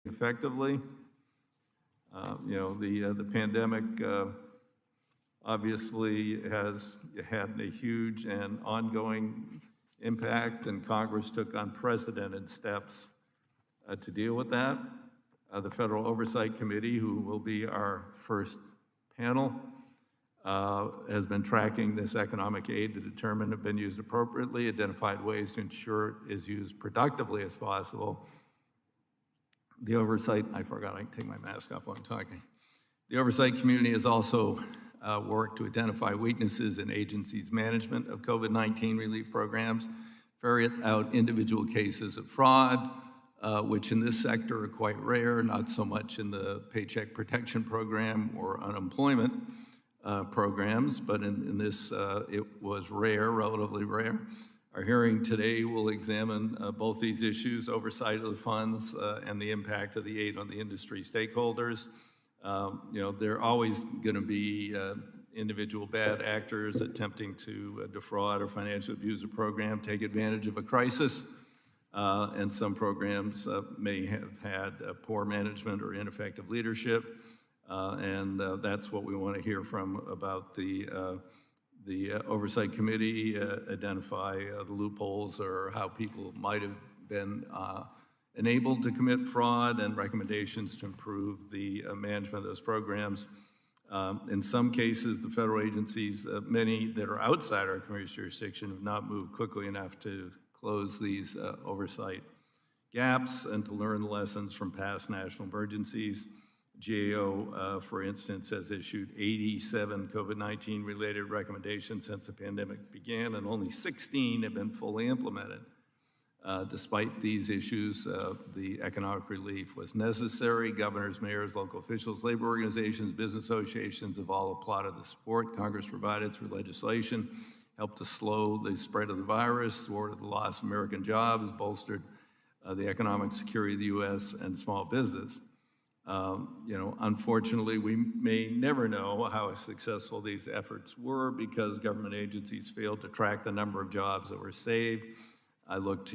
effectively. The pandemic obviously has had a huge and ongoing impact, and Congress took unprecedented steps to deal with that. The Federal Oversight Committee, who will be our first panel, has been tracking this economic aid to determine if it's been used appropriately, identified ways to ensure it is used productively as possible. The oversight, I forgot I can take my mask off while I'm talking. The oversight community has also worked to identify weaknesses in agencies' management of COVID-19 relief programs, ferret out individual cases of fraud, which in this sector are quite rare, not so much in the Paycheck Protection Program or unemployment programs, but in this it was rare, relatively rare. Our hearing today will examine both these issues, oversight of the funds and the impact of the aid on the industry stakeholders. There are always going to be individual bad actors attempting to defraud or financially abuse a program, take advantage of a crisis, and some programs may have had poor management or ineffective leadership, and that's what we want to hear from about the Oversight Committee, identify the loopholes or how people might have been enabled to commit fraud, and recommendations to improve the management of those programs. In some cases, the federal agencies, many that are outside our committee's jurisdiction, have not moved quickly enough to close these oversight gaps and to learn the lessons from past national emergencies. GAO, for instance, has issued 87 COVID-19 related recommendations since the pandemic began, and only 16 have been fully implemented. Despite these issues, the economic relief was necessary. Governors, mayors, local officials, labor organizations, business associations have all applauded the support Congress provided through legislation, helped to slow the spread of the virus, thwarted the loss of American jobs, bolstered the economic security of the U.S. and small business. Unfortunately, we may never know how successful these efforts were because government agencies failed to track the number of jobs that were saved. I look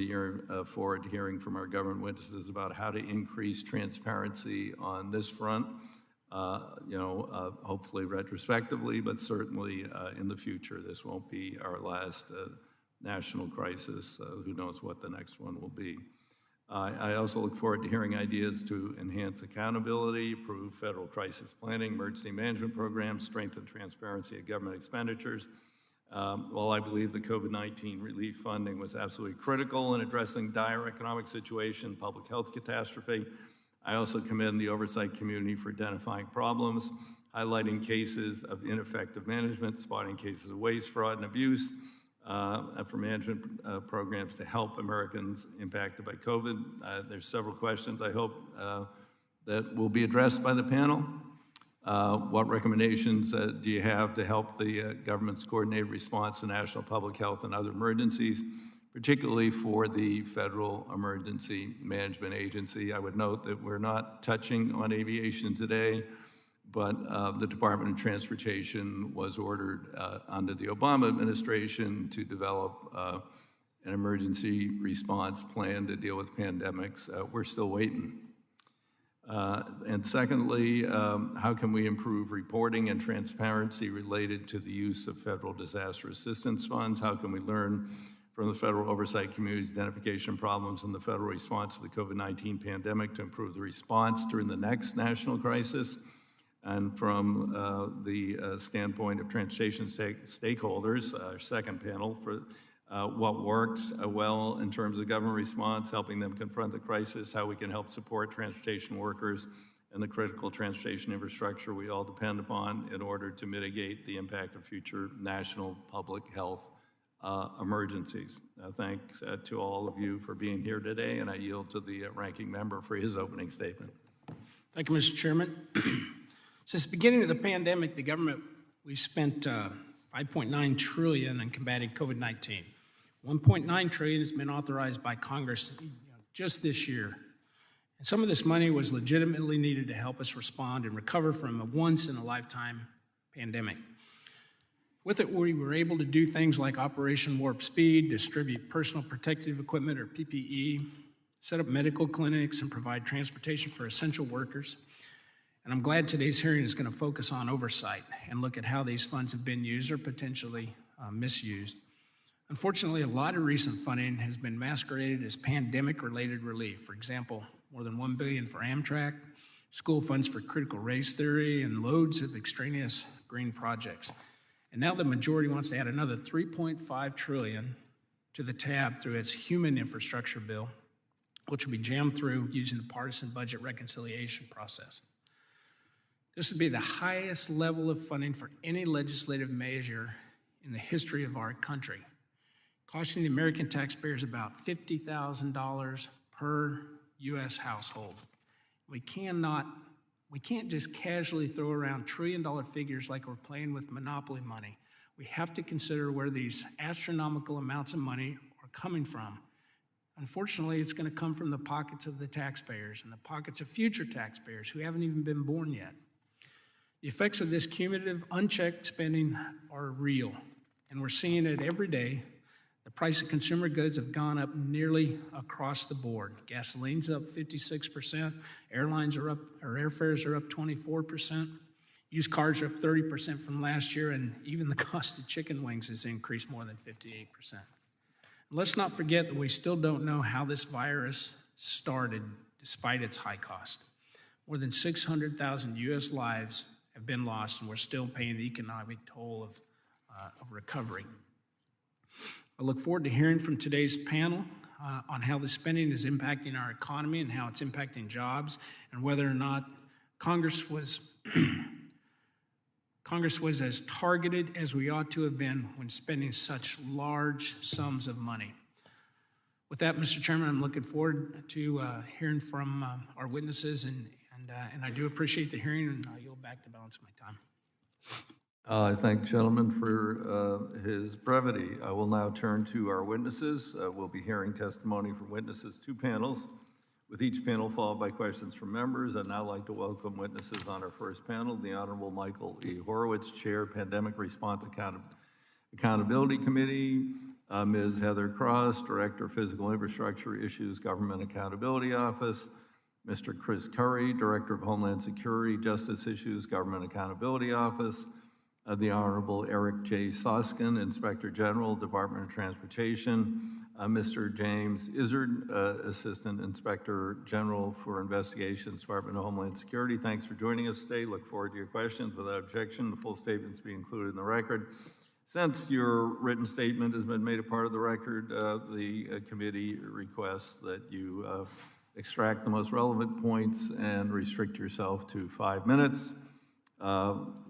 forward to hearing from our government witnesses about how to increase transparency on this front, hopefully retrospectively, but certainly in the future. This won't be our last national crisis. Who knows what the next one will be. I also look forward to hearing ideas to enhance accountability, improve federal crisis planning, emergency management programs, strengthen transparency of government expenditures. While I believe the COVID-19 relief funding was absolutely critical in addressing dire economic situation, public health catastrophe, I also commend the oversight community for identifying problems, highlighting cases of ineffective management, spotting cases of waste, fraud, and abuse, for management programs to help Americans impacted by COVID. There's several questions I hope that will be addressed by the panel. What recommendations do you have to help the government's coordinated response to national public health and other emergencies, particularly for the Federal Emergency Management Agency? I would note that we're not touching on aviation today, but the Department of Transportation was ordered under the Obama administration to develop an emergency response plan to deal with pandemics. We're still waiting. And secondly, how can we improve reporting and transparency related to the use of federal disaster assistance funds? How can we learn from the Federal Oversight Committee's identification problems in the federal response to the COVID-19 pandemic to improve the response during the next national crisis? And from the standpoint of transportation stakeholders, our second panel, for what worked well in terms of government response, helping them confront the crisis, how we can help support transportation workers and the critical transportation infrastructure we all depend upon in order to mitigate the impact of future national public health emergencies. Thanks to all of you for being here today, and I yield to the ranking member for his opening statement. Thank you, Mr. Chairman. Since the beginning of the pandemic, the government, we've spent $5.9 trillion in combating COVID-19. $1.9 trillion has been authorized by Congress just this year. And some of this money was legitimately needed to help us respond and recover from a once-in-a-lifetime pandemic. With it, we were able to do things like Operation Warp Speed, distribute personal protective equipment, or PPE, set up medical clinics, and provide transportation for essential workers. And I'm glad today's hearing is going to focus on oversight and look at how these funds have been used or potentially misused. Unfortunately, a lot of recent funding has been masqueraded as pandemic-related relief. For example, more than $1 billion for Amtrak, school funds for critical race theory, and loads of extraneous green projects. And now the majority wants to add another $3.5 trillion to the tab through its human infrastructure bill, which will be jammed through using the partisan budget reconciliation process. This would be the highest level of funding for any legislative measure in the history of our country, costing the American taxpayers about $50,000 per U.S. household. We can't just casually throw around trillion-dollar figures like we're playing with monopoly money. We have to consider where these astronomical amounts of money are coming from. Unfortunately, it's going to come from the pockets of the taxpayers and the pockets of future taxpayers who haven't even been born yet. The effects of this cumulative, unchecked spending are real, and we're seeing it every day. The price of consumer goods have gone up nearly across the board. Gasoline's up 56%, airfares are up 24%, used cars are up 30% from last year, and even the cost of chicken wings has increased more than 58%. And let's not forget that we still don't know how this virus started despite its high cost. More than 600,000 U.S. lives have been lost, and we're still paying the economic toll of recovery. I look forward to hearing from today's panel on how the spending is impacting our economy and how it's impacting jobs, and whether or not Congress was as targeted as we ought to have been when spending such large sums of money. With that, Mr. Chairman, I'm looking forward to hearing from our witnesses, and I do appreciate the hearing, and I'll yield back the balance of my time. I thank the gentleman for his brevity. I will now turn to our witnesses. We'll be hearing testimony from witnesses, 2 panels, with each panel followed by questions from members. I'd now like to welcome witnesses on our first panel, the Honorable Michael E. Horowitz, Chair, Pandemic Response Accountability Committee, Ms. Heather Cross, Director of Physical Infrastructure Issues, Government Accountability Office, Mr. Chris Curry, Director of Homeland Security, Justice Issues, Government Accountability Office, the Honorable Eric J. Soskin, Inspector General, Department of Transportation, Mr. James Izzard, Assistant Inspector General for Investigations, Department of Homeland Security. Thanks for joining us today. Look forward to your questions. Without objection, the full statements be included in the record. Since your written statement has been made a part of the record, the committee requests that you extract the most relevant points and restrict yourself to 5 minutes.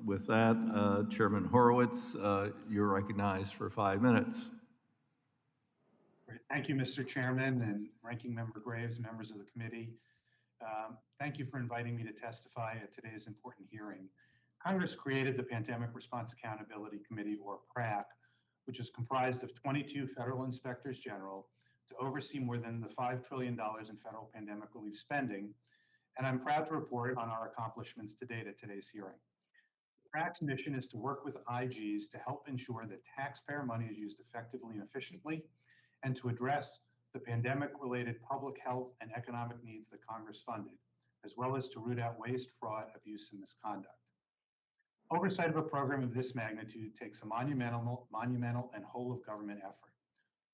With that, Chairman Horowitz, you're recognized for 5 minutes. Great. Thank you, Mr. Chairman and Ranking Member Graves, members of the committee. Thank you for inviting me to testify at today's important hearing. Congress created the Pandemic Response Accountability Committee, or PRAC, which is comprised of 22 federal inspectors general to oversee more than the $5 trillion in federal pandemic relief spending. And I'm proud to report on our accomplishments to date at today's hearing. PRAC's mission is to work with IGs to help ensure that taxpayer money is used effectively and efficiently, and to address the pandemic-related public health and economic needs that Congress funded, as well as to root out waste, fraud, abuse, and misconduct. Oversight of a program of this magnitude takes a monumental and whole-of-government effort.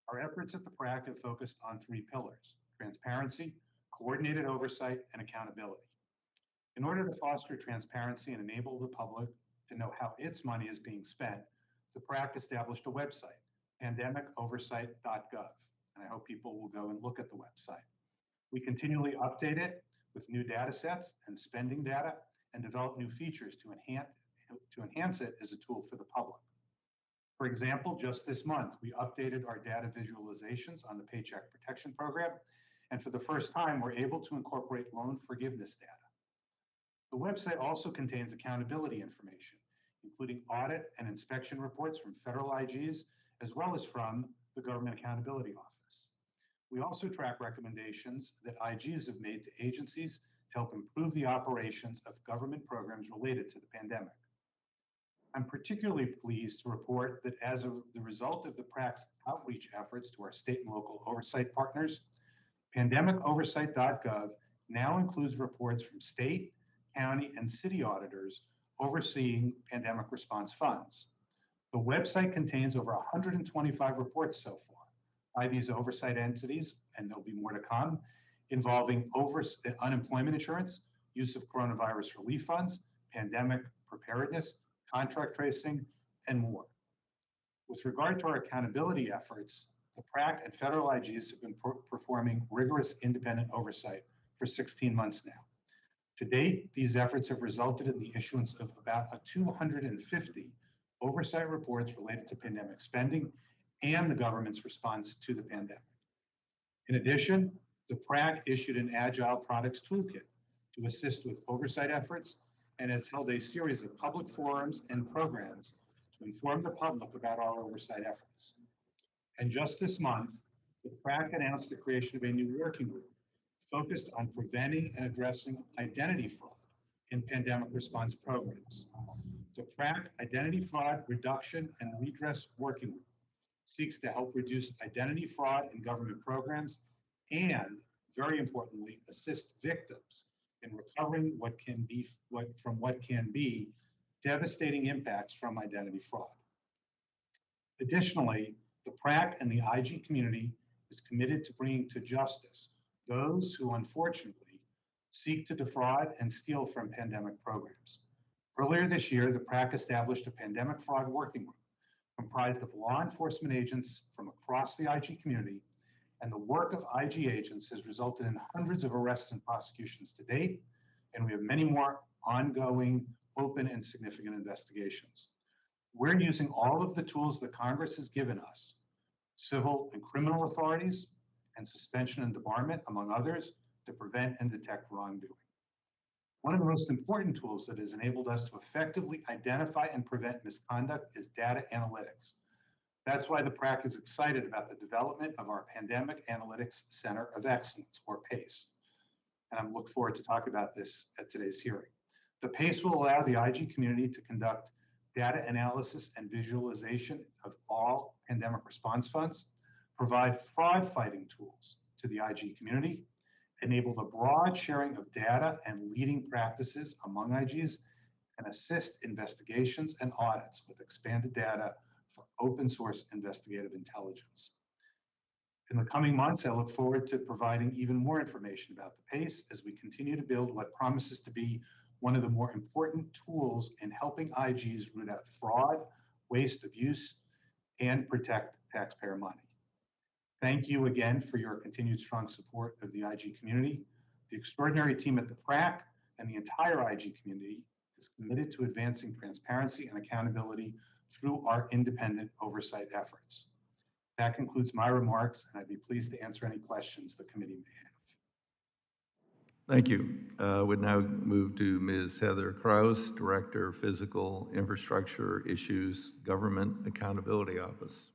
Our efforts at the PRAC have focused on 3 pillars: transparency, coordinated oversight, and accountability. In order to foster transparency and enable the public to know how its money is being spent, the PRAC established a website, pandemicoversight.gov, and I hope people will go and look at the website. We continually update it with new data sets and spending data, and develop new features to enhance it as a tool for the public. For example, just this month, we updated our data visualizations on the Paycheck Protection Program, and for the first time, we're able to incorporate loan forgiveness data. The website also contains accountability information, including audit and inspection reports from federal IGs, as well as from the Government Accountability Office. We also track recommendations that IGs have made to agencies to help improve the operations of government programs related to the pandemic. I'm particularly pleased to report that as the result of the PRAC's outreach efforts to our state and local oversight partners, Pandemicoversight.gov now includes reports from state, county, and city auditors overseeing pandemic response funds. The website contains over 125 reports so far by these oversight entities, and there'll be more to come, involving unemployment insurance, use of coronavirus relief funds, pandemic preparedness, contract tracing, and more. With regard to our accountability efforts, the PRAC and federal IGs have been performing rigorous independent oversight for 16 months now. To date, these efforts have resulted in the issuance of about 250 oversight reports related to pandemic spending and the government's response to the pandemic. In addition, the PRAC issued an Agile Products Toolkit to assist with oversight efforts and has held a series of public forums and programs to inform the public about our oversight efforts. And just this month, the PRAC announced the creation of a new working group focused on preventing and addressing identity fraud in pandemic response programs. The PRAC Identity Fraud Reduction and Redress Working Group seeks to help reduce identity fraud in government programs and, very importantly, assist victims in recovering what can be devastating impacts from identity fraud. Additionally, the PRAC and the IG community is committed to bringing to justice those who unfortunately seek to defraud and steal from pandemic programs. Earlier this year, the PRAC established a pandemic fraud working group comprised of law enforcement agents from across the IG community, and the work of IG agents has resulted in hundreds of arrests and prosecutions to date, and we have many more ongoing, open, and significant investigations. We're using all of the tools that Congress has given us, civil and criminal authorities, and suspension and debarment, among others, to prevent and detect wrongdoing. One of the most important tools that has enabled us to effectively identify and prevent misconduct is data analytics. That's why the PRAC is excited about the development of our Pandemic Analytics Center of Excellence, or PACE. And I look forward to talking about this at today's hearing. The PACE will allow the IG community to conduct data analysis and visualization of all pandemic response funds, provide fraud fighting tools to the IG community, enable the broad sharing of data and leading practices among IGs, and assist investigations and audits with expanded data for open source investigative intelligence. In the coming months, I look forward to providing even more information about the PACE as we continue to build what promises to be one of the more important tools in helping IGs root out fraud, waste, abuse, and protect taxpayer money. Thank you again for your continued strong support of the IG community. The extraordinary team at the PRAC and the entire IG community is committed to advancing transparency and accountability through our independent oversight efforts. That concludes my remarks, and I'd be pleased to answer any questions the committee may have. Thank you. Would now move to Ms. Heather Kraus, Director of Physical Infrastructure Issues, Government Accountability Office.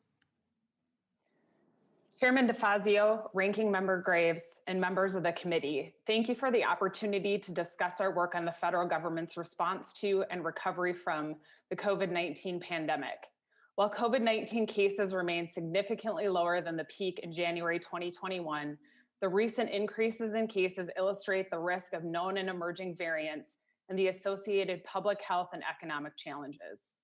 Chairman DeFazio, Ranking Member Graves, and members of the committee, thank you for the opportunity to discuss our work on the federal government's response to and recovery from the COVID-19 pandemic. While COVID-19 cases remain significantly lower than the peak in January 2021, the recent increases in cases illustrate the risk of known and emerging variants and the associated public health and economic challenges.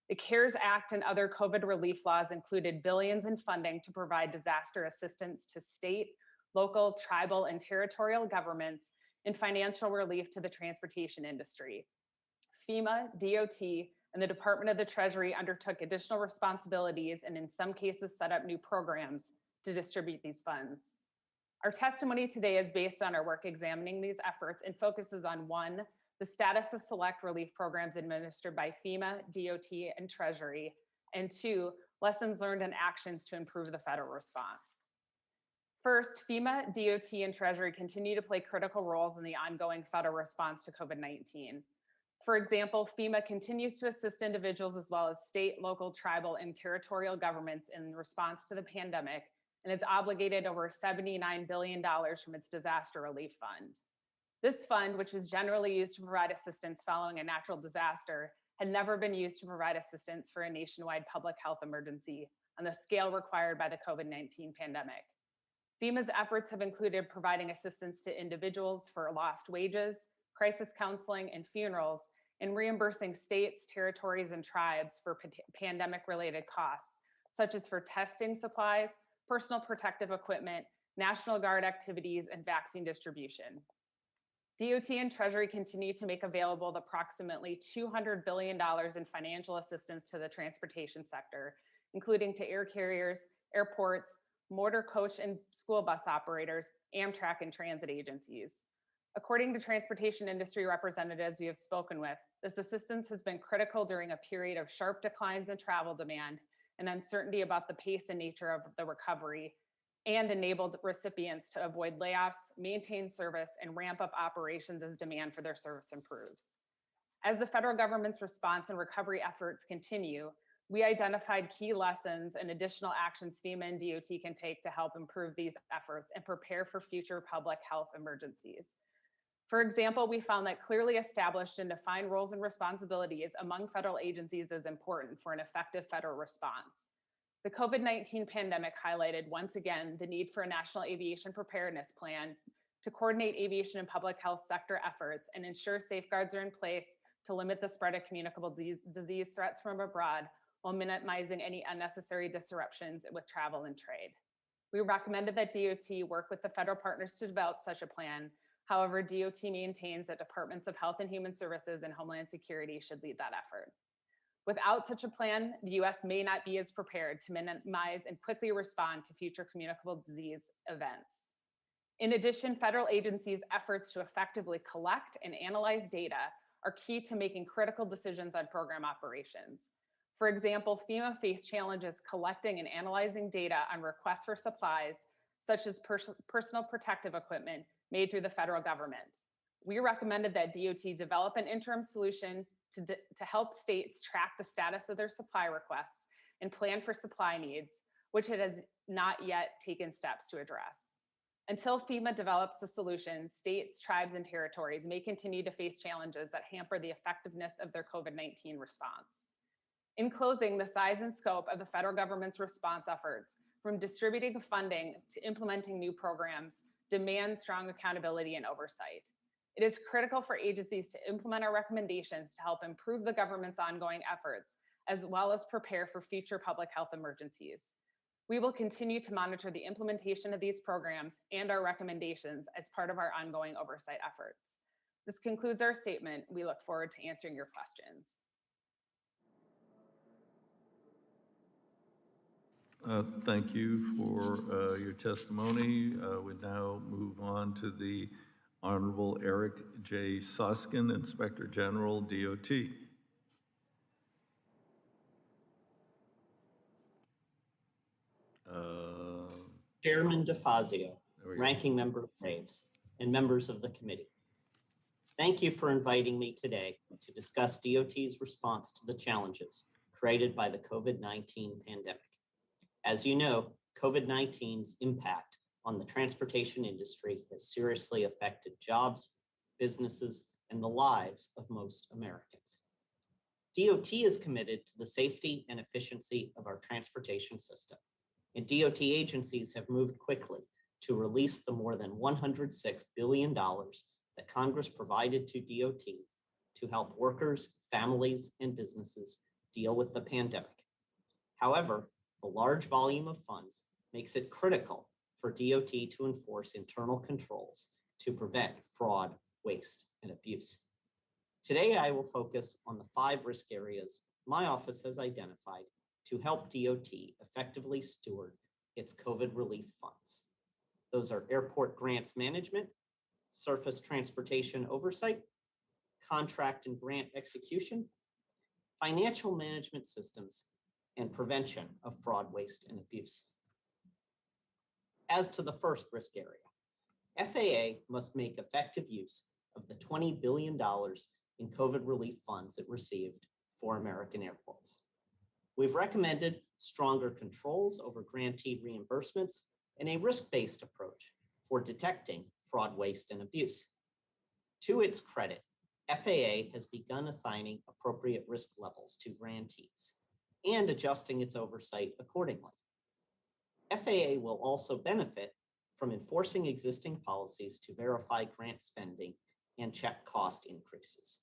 The CARES Act and other COVID relief laws included billions in funding to provide disaster assistance to state, local, tribal, and territorial governments and financial relief to the transportation industry. FEMA, DOT, and the Department of the Treasury undertook additional responsibilities and in some cases set up new programs to distribute these funds. Our testimony today is based on our work examining these efforts and focuses on one, the status of select relief programs administered by FEMA, DOT, and Treasury, and two, lessons learned and actions to improve the federal response. First, FEMA, DOT, and Treasury continue to play critical roles in the ongoing federal response to COVID-19. For example, FEMA continues to assist individuals as well as state, local, tribal, and territorial governments in response to the pandemic, and it's obligated over $79 billion from its disaster relief fund. This fund, which is generally used to provide assistance following a natural disaster, had never been used to provide assistance for a nationwide public health emergency on the scale required by the COVID-19 pandemic. FEMA's efforts have included providing assistance to individuals for lost wages, crisis counseling, and funerals, and reimbursing states, territories, and tribes for pandemic-related costs, such as for testing supplies, personal protective equipment, National Guard activities, and vaccine distribution. DOT and Treasury continue to make available the approximately $200 billion in financial assistance to the transportation sector, including to air carriers, airports, motor coach and school bus operators, Amtrak, and transit agencies. According to transportation industry representatives we have spoken with, this assistance has been critical during a period of sharp declines in travel demand and uncertainty about the pace and nature of the recovery, and enabled recipients to avoid layoffs, maintain service, and ramp up operations as demand for their service improves. As the federal government's response and recovery efforts continue, we identified key lessons and additional actions FEMA and DOT can take to help improve these efforts and prepare for future public health emergencies. For example, we found that clearly established and defined roles and responsibilities among federal agencies is important for an effective federal response. The COVID-19 pandemic highlighted once again the need for a national aviation preparedness plan to coordinate aviation and public health sector efforts and ensure safeguards are in place to limit the spread of communicable disease threats from abroad while minimizing any unnecessary disruptions with travel and trade. We recommended that DOT work with the federal partners to develop such a plan. However, DOT maintains that Departments of Health and Human Services and Homeland Security should lead that effort. Without such a plan, the U.S. may not be as prepared to minimize and quickly respond to future communicable disease events. In addition, federal agencies' efforts to effectively collect and analyze data are key to making critical decisions on program operations. For example, FEMA faced challenges collecting and analyzing data on requests for supplies, such as personal protective equipment made through the federal government. We recommended that DOT develop an interim solution to help states track the status of their supply requests and plan for supply needs, which it has not yet taken steps to address. Until FEMA develops a solution, states, tribes, and territories may continue to face challenges that hamper the effectiveness of their COVID-19 response. In closing, the size and scope of the federal government's response efforts, from distributing funding to implementing new programs, demand strong accountability and oversight. It is critical for agencies to implement our recommendations to help improve the government's ongoing efforts, as well as prepare for future public health emergencies. We will continue to monitor the implementation of these programs and our recommendations as part of our ongoing oversight efforts. This concludes our statement. We look forward to answering your questions. Thank you for your testimony. We now move on to the Honorable Eric J. Suskin, Inspector General, DOT. Chairman DeFazio, Ranking Member Graves, and members of the committee. Thank you for inviting me today to discuss DOT's response to the challenges created by the COVID-19 pandemic. As you know, COVID-19's impact on the transportation industry has seriously affected jobs, businesses, and the lives of most Americans. DOT is committed to the safety and efficiency of our transportation system, and DOT agencies have moved quickly to release the more than $106 billion that Congress provided to DOT to help workers, families, and businesses deal with the pandemic. However, the large volume of funds makes it critical for DOT to enforce internal controls to prevent fraud, waste, and abuse. Today, I will focus on the 5 risk areas my office has identified to help DOT effectively steward its COVID relief funds. Those are airport grants management, surface transportation oversight, contract and grant execution, financial management systems, and prevention of fraud, waste, and abuse. As to the first risk area, FAA must make effective use of the $20 billion in COVID relief funds it received for American airports. We've recommended stronger controls over grantee reimbursements and a risk-based approach for detecting fraud, waste, and abuse. To its credit, FAA has begun assigning appropriate risk levels to grantees and adjusting its oversight accordingly. FAA will also benefit from enforcing existing policies to verify grant spending and check cost increases.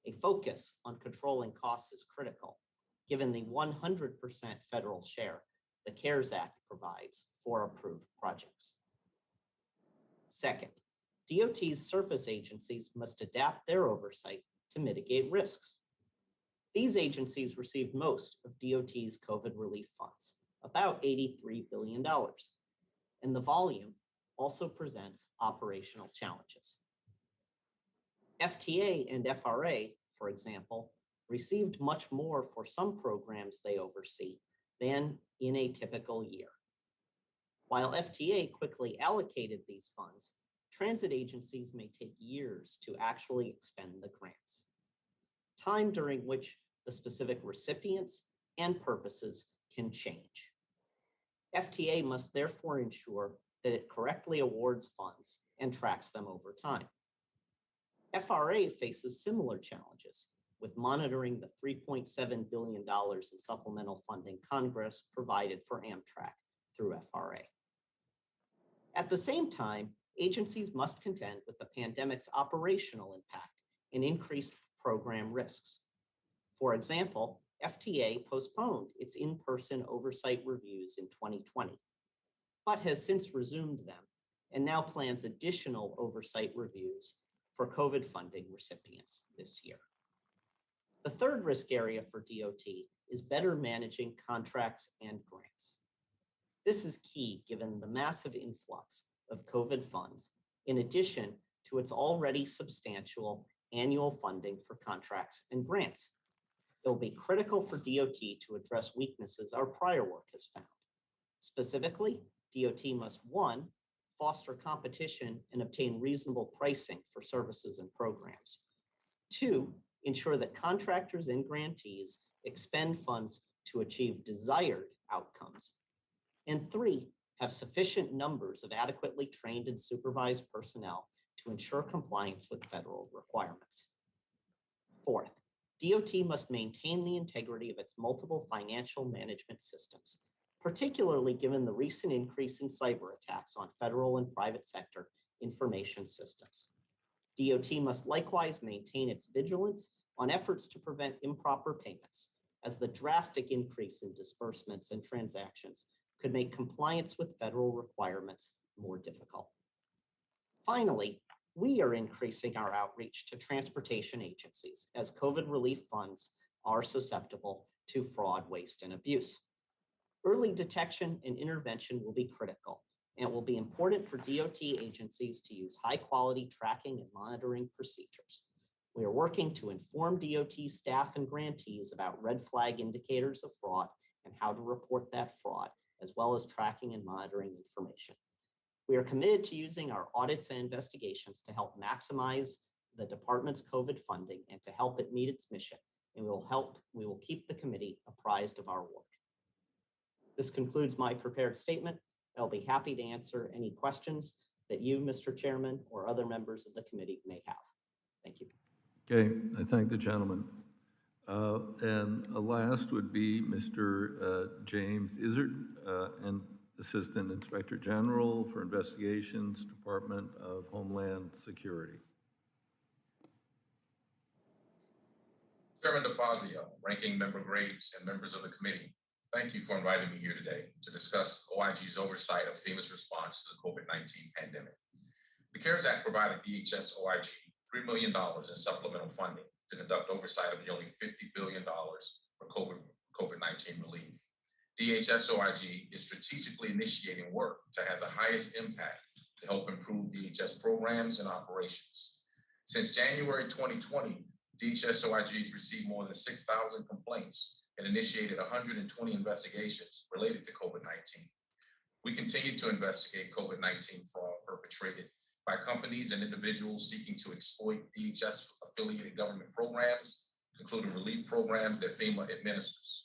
A focus on controlling costs is critical, given the 100% federal share the CARES Act provides for approved projects. Second, DOT's surface agencies must adapt their oversight to mitigate risks. These agencies received most of DOT's COVID relief funds, about $83 billion, and the volume also presents operational challenges. FTA and FRA, for example, received much more for some programs they oversee than in a typical year. While FTA quickly allocated these funds, transit agencies may take years to actually expend the grants, time during which the specific recipients and purposes can change. FTA must therefore ensure that it correctly awards funds and tracks them over time. FRA faces similar challenges with monitoring the $3.7 billion in supplemental funding Congress provided for Amtrak through FRA. At the same time, agencies must contend with the pandemic's operational impact and increased program risks. For example, FTA postponed its in-person oversight reviews in 2020, but has since resumed them and now plans additional oversight reviews for COVID funding recipients this year. The third risk area for DOT is better managing contracts and grants. This is key given the massive influx of COVID funds, in addition to its already substantial annual funding for contracts and grants. It will be critical for DOT to address weaknesses our prior work has found. Specifically, DOT must, one, foster competition and obtain reasonable pricing for services and programs. Two, ensure that contractors and grantees expend funds to achieve desired outcomes. And three, have sufficient numbers of adequately trained and supervised personnel to ensure compliance with federal requirements. Fourth, DOT must maintain the integrity of its multiple financial management systems, particularly given the recent increase in cyber attacks on federal and private sector information systems. DOT must likewise maintain its vigilance on efforts to prevent improper payments, as the drastic increase in disbursements and transactions could make compliance with federal requirements more difficult. Finally, we are increasing our outreach to transportation agencies as COVID relief funds are susceptible to fraud, waste, and abuse. Early detection and intervention will be critical, and it will be important for DOT agencies to use high-quality tracking and monitoring procedures. We are working to inform DOT staff and grantees about red flag indicators of fraud and how to report that fraud, as well as tracking and monitoring information. We are committed to using our audits and investigations to help maximize the department's COVID funding and to help it meet its mission. And we will keep the committee apprised of our work. This concludes my prepared statement. I'll be happy to answer any questions that you, Mr. Chairman, or other members of the committee may have. Thank you. Okay, I thank the gentleman. And last would be Mr. James Izzard, and Assistant Inspector General for Investigations, Department of Homeland Security. Chairman DeFazio, Ranking Member Graves, and members of the committee, thank you for inviting me here today to discuss OIG's oversight of FEMA's response to the COVID-19 pandemic. The CARES Act provided DHS OIG $3 million in supplemental funding to conduct oversight of nearly $50 billion for COVID-19 relief. DHS OIG is strategically initiating work to have the highest impact to help improve DHS programs and operations. Since January 2020, DHS OIG has received more than 6,000 complaints and initiated 120 investigations related to COVID-19. We continue to investigate COVID-19 fraud perpetrated by companies and individuals seeking to exploit DHS-affiliated government programs, including relief programs that FEMA administers.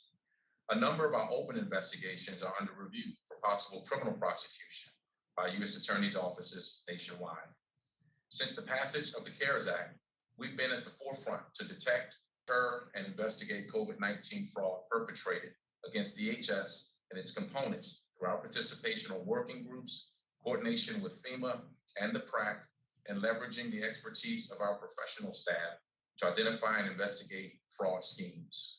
A number of our open investigations are under review for possible criminal prosecution by U.S. attorneys' offices nationwide. Since the passage of the CARES Act, we've been at the forefront to detect, deter, and investigate COVID-19 fraud perpetrated against DHS and its components through our participation on working groups, coordination with FEMA and the PRAC, and leveraging the expertise of our professional staff to identify and investigate fraud schemes.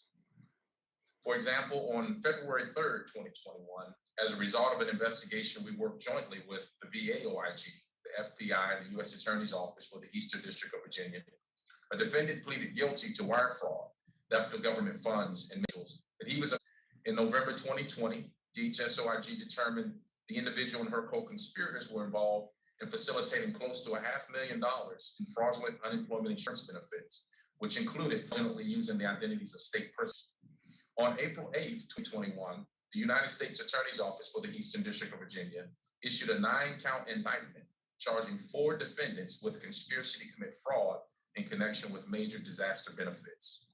For example, on February 3rd, 2021, as a result of an investigation, we worked jointly with the VA OIG, the FBI, and the U.S. Attorney's Office for the Eastern District of Virginia. A defendant pleaded guilty to wire fraud, theft of government funds, and individuals. But he was in November 2020, DHS OIG determined the individual and her co-conspirators were involved in facilitating close to $500,000 in fraudulent unemployment insurance benefits, which included fraudulently using the identities of state persons. On April 8th, 2021, the United States Attorney's Office for the Eastern District of Virginia issued a 9-count indictment charging 4 defendants with conspiracy to commit fraud in connection with major disaster benefits.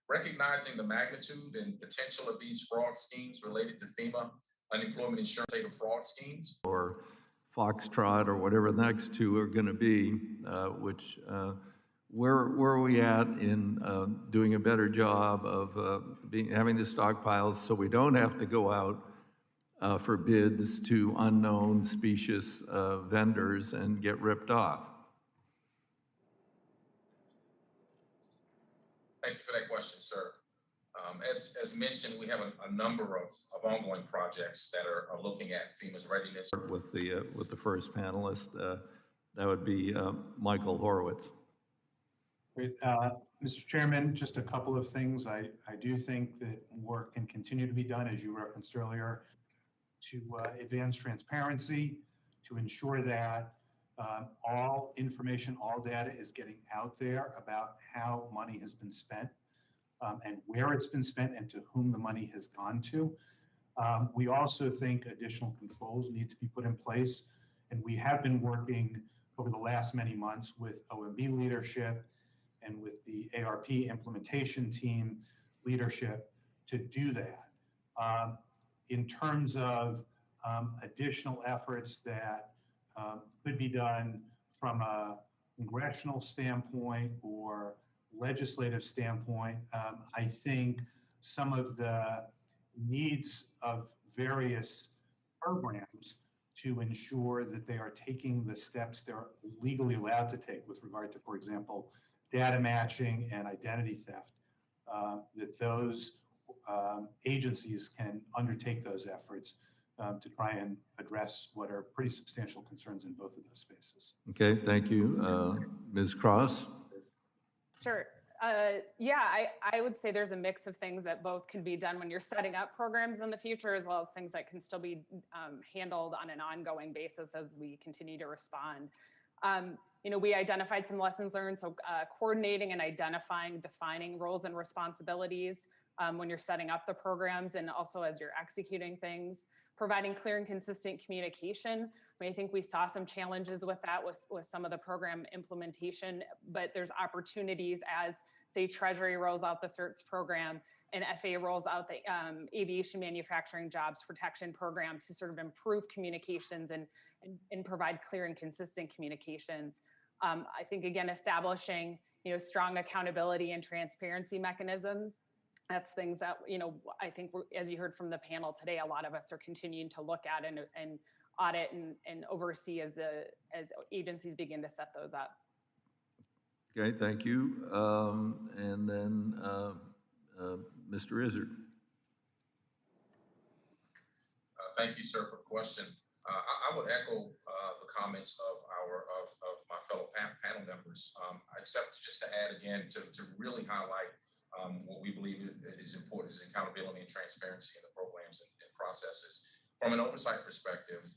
Recognizing the magnitude and potential of these fraud schemes related to FEMA unemployment insurance data fraud schemes, or Foxtrot, or whatever the next 2 are going to be, where are we at in doing a better job of having the stockpiles so we don't have to go out for bids to unknown specious vendors and get ripped off? Thank you for that question, sir. As mentioned, we have a number of ongoing projects that are looking at FEMA's readiness. With the first panelist, that would be Michael Horowitz. Great. Mr. Chairman, just a couple of things. I do think that work can continue to be done, as you referenced earlier, to advance transparency, to ensure that all information, all data is getting out there about how money has been spent and where it's been spent and to whom the money has gone to. We also think additional controls need to be put in place, and we have been working over the last many months with OMB leadership and with the ARP implementation team leadership to do that. In terms of additional efforts that could be done from a congressional standpoint or legislative standpoint, I think some of the needs of various programs to ensure that they are taking the steps they're legally allowed to take with regard to, for example, data matching and identity theft, that those agencies can undertake those efforts to try and address what are pretty substantial concerns in both of those spaces. Okay, thank you. Ms. Cross? Sure. Yeah, I would say there's a mix of things that both can be done when you're setting up programs in the future, as well as things that can still be handled on an ongoing basis as we continue to respond. We identified some lessons learned, so coordinating and identifying, defining roles and responsibilities when you're setting up the programs and also as you're executing things, providing clear and consistent communication. I think we saw some challenges with that with some of the program implementation, but there's opportunities as, say, Treasury rolls out the CERTS program and FAA rolls out the Aviation Manufacturing Jobs Protection Program to sort of improve communications and provide clear and consistent communications. I think, again, establishing strong accountability and transparency mechanisms. That's things that I think as you heard from the panel today, a lot of us are continuing to look at and audit and oversee as agencies begin to set those up. Okay, thank you. And then Mr. Izzard. Thank you, sir, for the question. I would echo the comments of my fellow panel members, except just to add again to really highlight what we believe is important is accountability and transparency in the programs and processes. From an oversight perspective,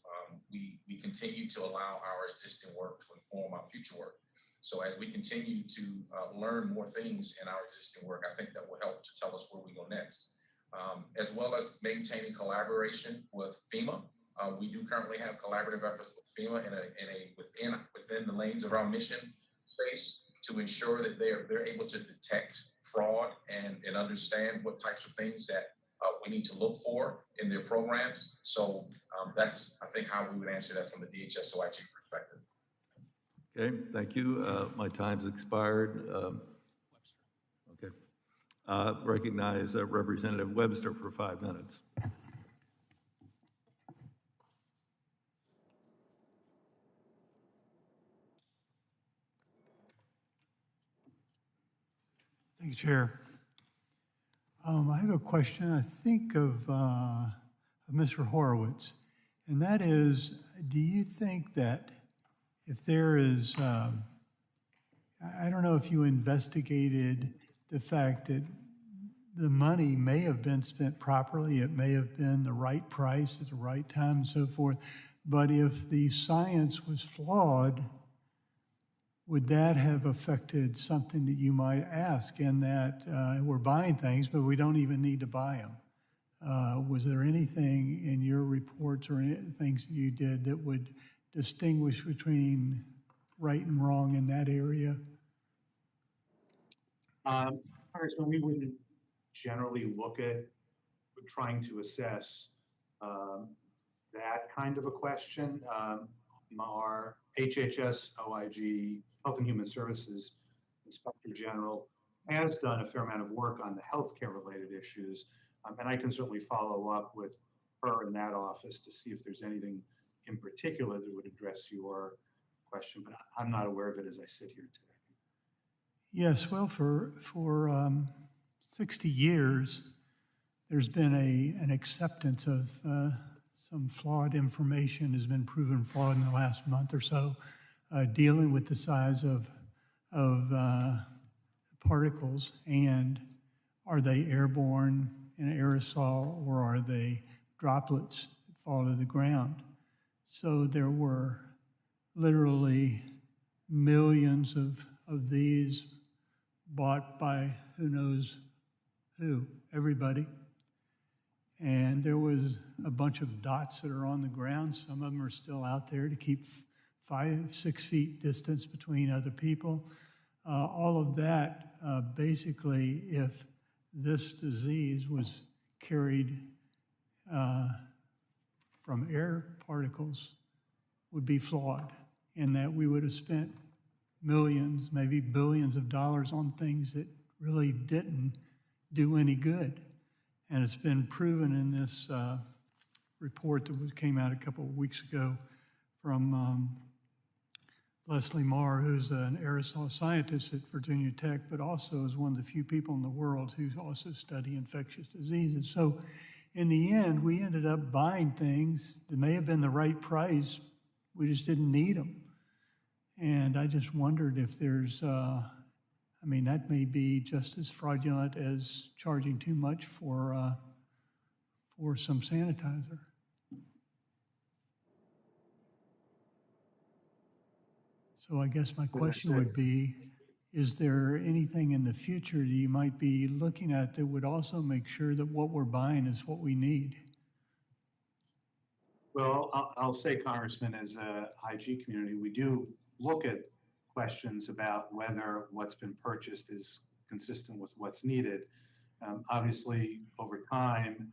we continue to allow our existing work to inform our future work. So as we continue to learn more things in our existing work, I think that will help to tell us where we go next. As well as maintaining collaboration with FEMA. We do currently have collaborative efforts with FEMA within the lanes of our mission space to ensure that they're able to detect fraud and understand what types of things that we need to look for in their programs. So that's, I think, how we would answer that from the DHS OIG perspective. Okay, thank you. My time's expired. Okay. Recognize Representative Webster for 5 minutes. Thank you, Chair. I have a question, I think, of Mr. Horowitz, and that is, do you think that if there is, I don't know if you investigated the fact that the money may have been spent properly, it may have been the right price at the right time and so forth, but if the science was flawed, would that have affected something that you might ask in that we're buying things, but we don't even need to buy them? Was there anything in your reports or any things that you did that would distinguish between right and wrong in that area? Congressman, we wouldn't generally look at trying to assess that kind of a question. Our HHS OIG, Health and Human Services Inspector General, has done a fair amount of work on the healthcare related issues. And I can certainly follow up with her in that office to see if there's anything in particular that would address your question, but I'm not aware of it as I sit here today. Yes, well, for 60 years, there's been an acceptance of some flawed information has been proven flawed in the last month or so, dealing with the size of particles, and are they airborne in aerosol or are they droplets that fall to the ground? So there were literally millions of these bought by who knows who, everybody. And there was a bunch of dots that are on the ground. Some of them are still out there to keep 5-6 feet distance between other people. All of that, basically, if this disease was carried from air particles, would be flawed in that we would have spent millions, maybe billions of dollars on things that really didn't do any good. And it's been proven in this report that came out a couple of weeks ago from Leslie Marr, who's an aerosol scientist at Virginia Tech, but also is one of the few people in the world who also study infectious diseases. So in the end, we ended up buying things that may have been the right price, we just didn't need them. And I just wondered if there's, I mean, that may be just as fraudulent as charging too much for some sanitizer. So I guess my question would be, is there anything in the future that you might be looking at that would also make sure that what we're buying is what we need? Well, I'll say, Congressman, as a IG community, we do look at questions about whether what's been purchased is consistent with what's needed. Obviously, over time,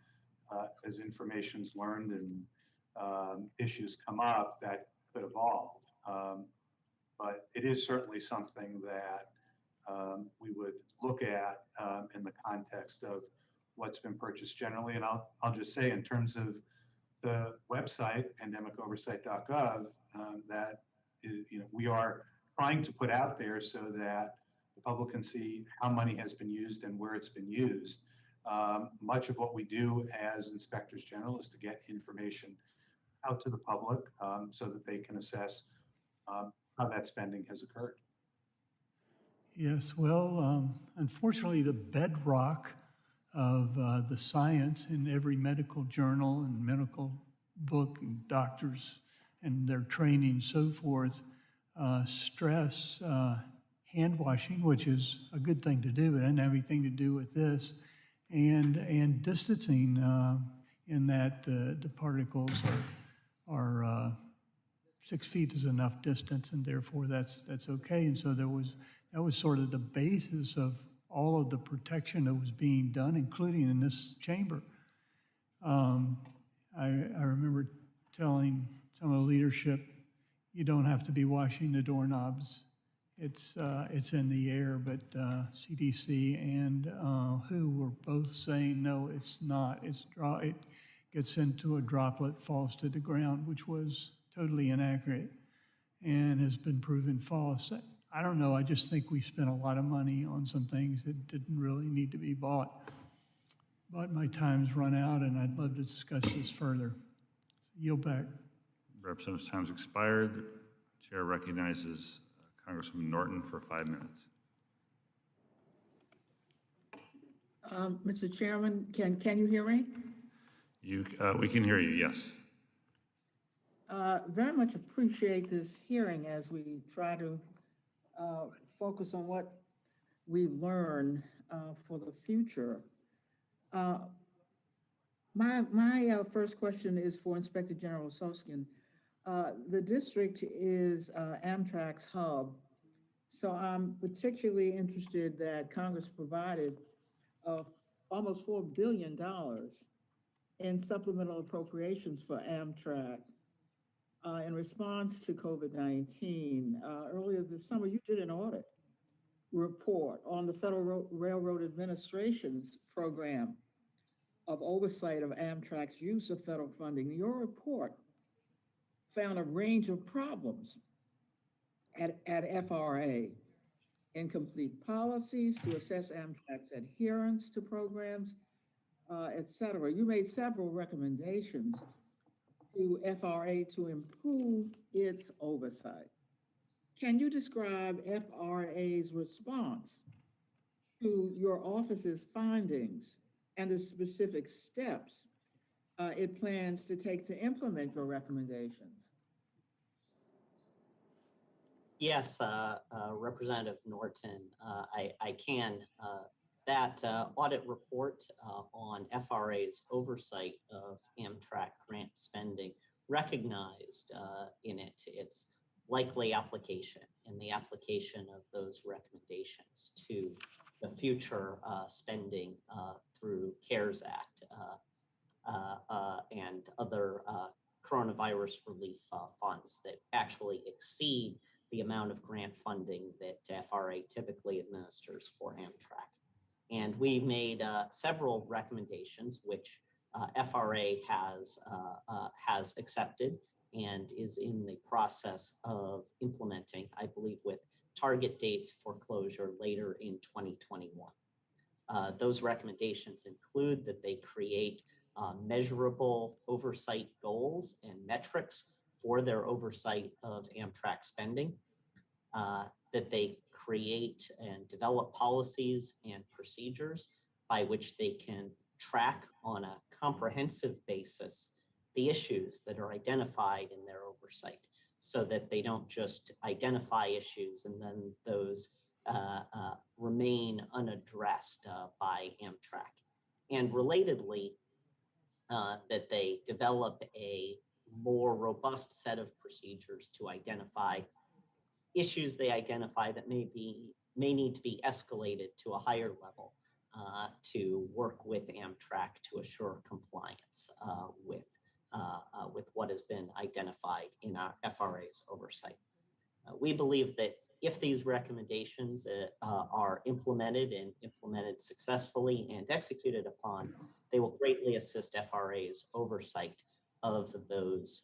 as information's learned and issues come up, that could evolve. But it is certainly something that we would look at in the context of what's been purchased generally. And I'll just say, in terms of the website, pandemicoversight.gov, that is, we are trying to put out there so that the public can see how money has been used and where it's been used. Much of what we do as inspectors general is to get information out to the public so that they can assess how that spending has occurred. Yes, well, unfortunately, the bedrock of the science in every medical journal and medical book and doctors and their training and so forth stress hand washing, which is a good thing to do, but it doesn't have anything to do with this, and distancing in that the particles are 6 feet is enough distance, and therefore that's okay. And so that was sort of the basis of all of the protection that was being done, including in this chamber. I remember telling some of the leadership, you don't have to be washing the doorknobs. It's in the air, but CDC and WHO were both saying, no, it's not. It gets into a droplet, falls to the ground, which was totally inaccurate and has been proven false. I don't know, I just think we spent a lot of money on some things that didn't really need to be bought. But my time's run out, and I'd love to discuss this further. Yield back. Representative's time's expired. Chair recognizes Congresswoman Norton for 5 minutes. Mr. Chairman, can you hear me? We can hear you, yes. Very much appreciate this hearing as we try to focus on what we've learned for the future. My first question is for Inspector General Soskin. The district is Amtrak's hub, so I'm particularly interested that Congress provided almost $4 billion in supplemental appropriations for Amtrak in response to COVID-19. Earlier this summer, you did an audit report on the Federal Railroad Administration's program of oversight of Amtrak's use of federal funding. Your report found a range of problems at FRA: incomplete policies to assess Amtrak's adherence to programs, et cetera. You made several recommendations to FRA to improve its oversight. Can you describe FRA's response to your office's findings and the specific steps it plans to take to implement your recommendations? Yes, Representative Norton, I can. That audit report on FRA's oversight of Amtrak grant spending recognized in it its likely application and the application of those recommendations to the future spending through CARES Act and other coronavirus relief funds that actually exceed the amount of grant funding that FRA typically administers for Amtrak. And we made several recommendations, which FRA has accepted and is in the process of implementing, I believe, with target dates for closure later in 2021. Those recommendations include that they create measurable oversight goals and metrics for their oversight of Amtrak spending, that they create and develop policies and procedures by which they can track on a comprehensive basis the issues that are identified in their oversight, so that they don't just identify issues and then those remain unaddressed by Amtrak. And relatedly, that they develop a more robust set of procedures to identify issues they identify that may need to be escalated to a higher level to work with Amtrak to assure compliance with what has been identified in our FRA's oversight. We believe that if these recommendations are implemented and implemented successfully and executed upon, they will greatly assist FRA's oversight of those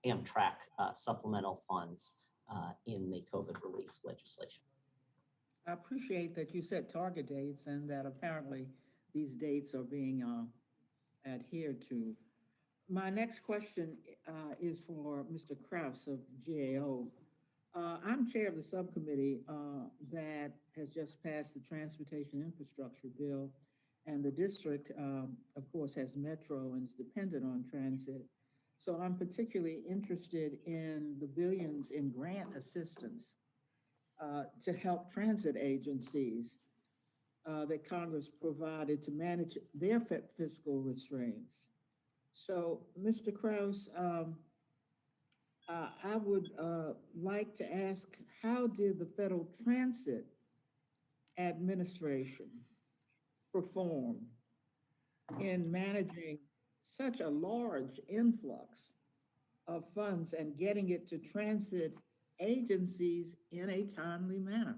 Amtrak supplemental funds in the COVID relief legislation. I appreciate that you set target dates and that apparently these dates are being adhered to. My next question is for Mr. Kraus of GAO. I'm chair of the subcommittee that has just passed the Transportation Infrastructure Bill, and the district, of course, has Metro and is dependent on transit. So I'm particularly interested in the billions in grant assistance to help transit agencies that Congress provided to manage their fiscal restraints. So, Mr. Kraus, I would like to ask, how did the Federal Transit Administration perform in managing such a large influx of funds and getting it to transit agencies in a timely manner?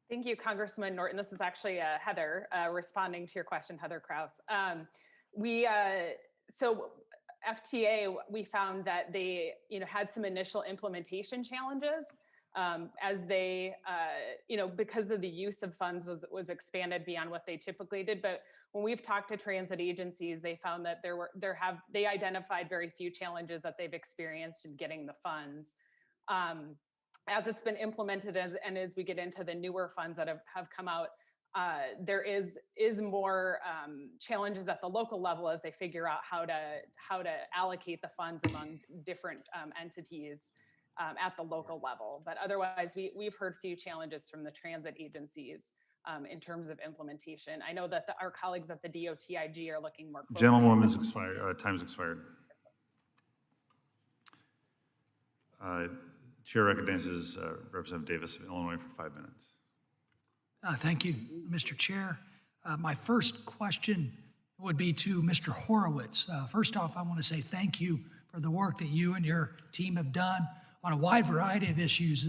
Thank you, Congressman Norton. This is actually Heather responding to your question, Heather Kraus. So FTA, we found that they had some initial implementation challenges as they, because of the use of funds was expanded beyond what they typically did. But when we've talked to transit agencies, they found that they identified very few challenges that they've experienced in getting the funds. As it's been implemented, and as we get into the newer funds that have come out, there is more challenges at the local level as they figure out how to allocate the funds among different entities at the local level. But otherwise, we've heard few challenges from the transit agencies in terms of implementation. I know that our colleagues at the DOTIG are looking more closely. Gentlewoman's expired, time's expired. Chair recognizes Representative Davis of Illinois for 5 minutes. Thank you, Mr. Chair. My first question would be to Mr. Horowitz. First off, I want to say thank you for the work that you and your team have done on a wide variety of issues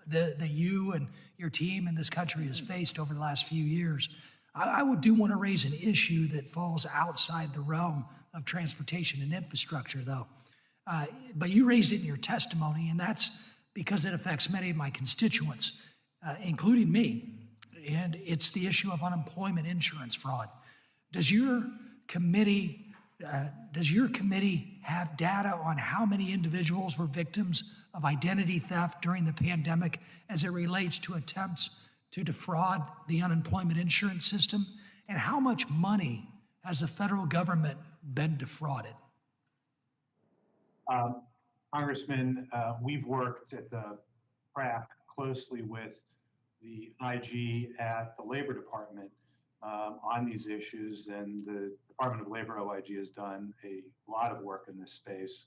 that you and your team in this country has faced over the last few years. I do want to raise an issue that falls outside the realm of transportation and infrastructure, though. But you raised it in your testimony, and that's because it affects many of my constituents, including me. And it's the issue of unemployment insurance fraud. Does your committee have data on how many individuals were victims of identity theft during the pandemic as it relates to attempts to defraud the unemployment insurance system? And how much money has the federal government been defrauded? Congressman, we've worked at the PRAC closely with the IG at the Labor Department on these issues, and the Department of Labor OIG has done a lot of work in this space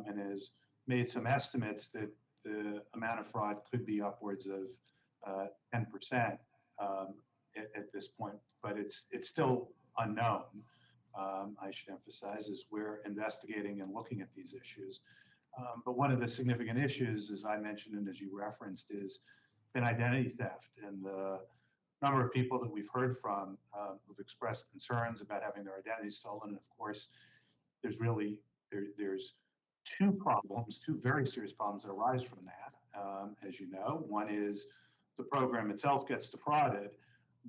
and has made some estimates that the amount of fraud could be upwards of 10% at this point, but it's still unknown. I should emphasize, as we're investigating and looking at these issues. But one of the significant issues, as I mentioned and as you referenced, is been identity theft, and the number of people that we've heard from who've expressed concerns about having their identity stolen. And of course, there's two very serious problems that arise from that, as you know. One is the program itself gets defrauded,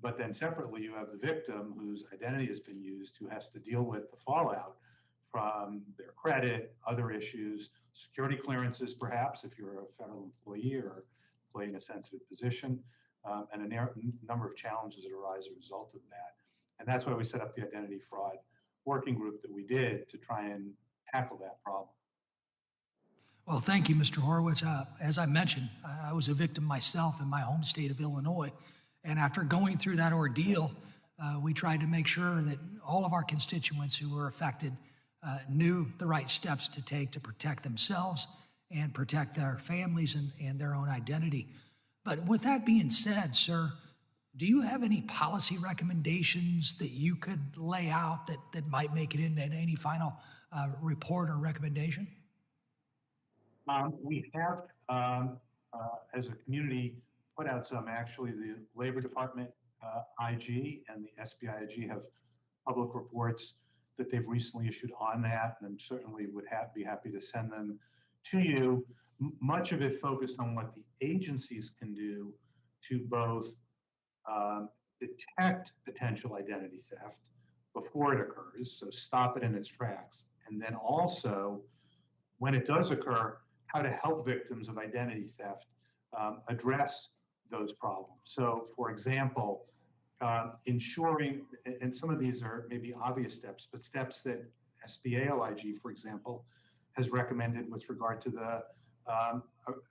but then separately you have the victim whose identity has been used, who has to deal with the fallout from their credit, other issues, security clearances perhaps if you're a federal employee or play in a sensitive position, and a number of challenges that arise as a result of that. And that's why we set up the identity fraud working group that we did to try and tackle that problem. Well, thank you, Mr. Horowitz. As I mentioned, I was a victim myself in my home state of Illinois. And after going through that ordeal, we tried to make sure that all of our constituents who were affected knew the right steps to take to protect themselves and protect their families and their own identity. But with that being said, sir, do you have any policy recommendations that you could lay out that might make it into any final report or recommendation? We have, as a community, put out some. Actually, the Labor Department IG and the SBIG have public reports that they've recently issued on that, and certainly would be happy to send them to you. Much of it focused on what the agencies can do to both detect potential identity theft before it occurs, so stop it in its tracks, and then also, when it does occur, how to help victims of identity theft address those problems. So, for example, ensuring, and some of these are maybe obvious steps, but steps that SBA-OIG, for example, has recommended with regard to the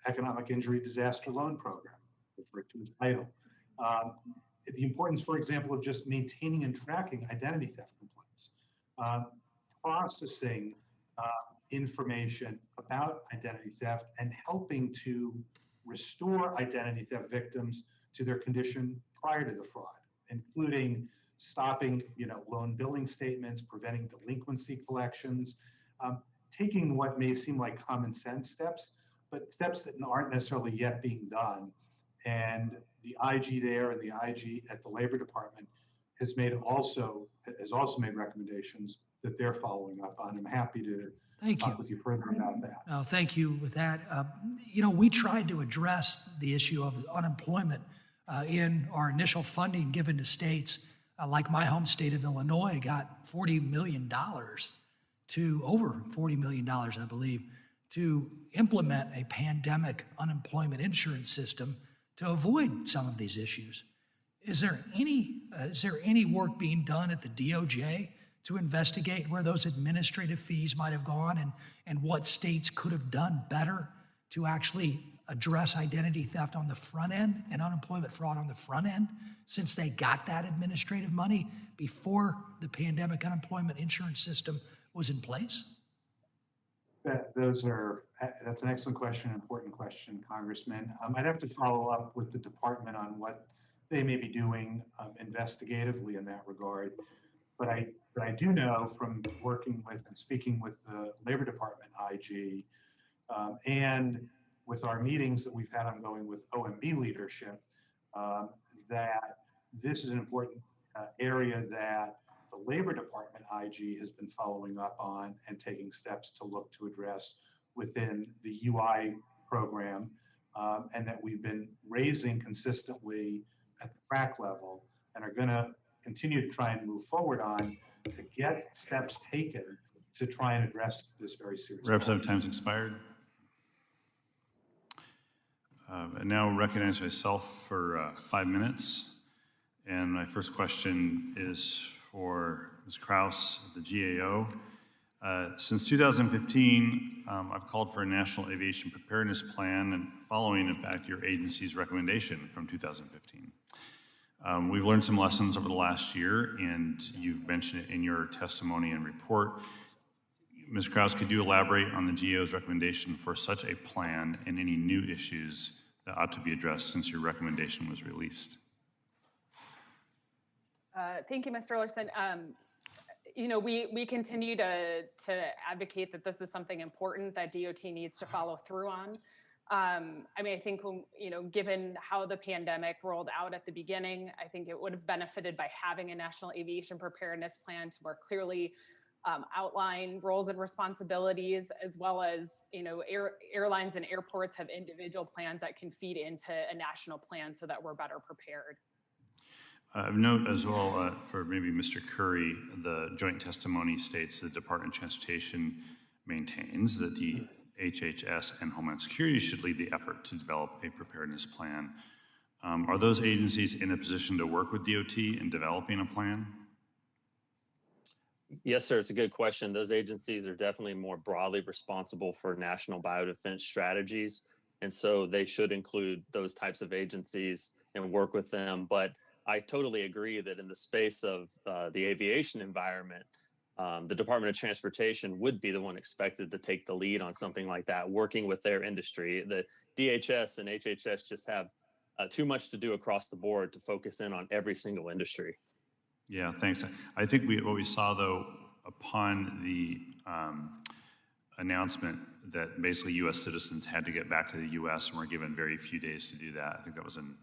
Economic Injury Disaster Loan Program, referred to as EIDL. The importance, for example, of just maintaining and tracking identity theft complaints, processing information about identity theft, and helping to restore identity theft victims to their condition prior to the fraud, including stopping, loan billing statements, preventing delinquency collections, taking what may seem like common sense steps, but steps that aren't necessarily yet being done. And the IG there and the IG at the Labor Department has also made recommendations that they're following up on. I'm happy to Thank talk you. with you further about that. No, thank you with that. We tried to address the issue of unemployment in our initial funding given to states, like my home state of Illinois got $40 million over $40 million, I believe, to implement a pandemic unemployment insurance system to avoid some of these issues. Is there any work being done at the DOJ to investigate where those administrative fees might have gone and what states could have done better to actually address identity theft on the front end and unemployment fraud on the front end, since they got that administrative money before the pandemic unemployment insurance system was in place? That's an excellent question, an important question, Congressman. I'd have to follow up with the department on what they may be doing investigatively in that regard. But I do know from working with and speaking with the Labor Department IG and with our meetings that we've had ongoing with OMB leadership, that this is an important area that the Labor Department IG has been following up on and taking steps to look to address within the UI program, and that we've been raising consistently at the track level and are going to continue to try and move forward on to get steps taken to try and address this very serious problem. Representative, time's expired. I now recognize myself for 5 minutes. And my first question is for Ms. Kraus, the GAO. Since 2015, I've called for a national aviation preparedness plan and following, in fact, your agency's recommendation from 2015. We've learned some lessons over the last year, and you've mentioned it in your testimony and report. Ms. Kraus, could you elaborate on the GAO's recommendation for such a plan and any new issues that ought to be addressed since your recommendation was released? Thank you, Mr. Larson. We continue to advocate that this is something important that DOT needs to follow through on. I think, given how the pandemic rolled out at the beginning, I think it would have benefited by having a national aviation preparedness plan to more clearly outline roles and responsibilities, as well as, airlines and airports have individual plans that can feed into a national plan so that we're better prepared. Note as well for maybe Mr. Curry, the joint testimony states the Department of Transportation maintains that the HHS and Homeland Security should lead the effort to develop a preparedness plan. Are those agencies in a position to work with DOT in developing a plan? Yes, sir. It's a good question. Those agencies are definitely more broadly responsible for national biodefense strategies. And so they should include those types of agencies and work with them. But I totally agree that in the space of the aviation environment, the Department of Transportation would be the one expected to take the lead on something like that, working with their industry. The DHS and HHS just have too much to do across the board to focus in on every single industry. Yeah, thanks. I think what we saw, though, upon the announcement that basically U.S. citizens had to get back to the U.S. and were given very few days to do that, I think that was in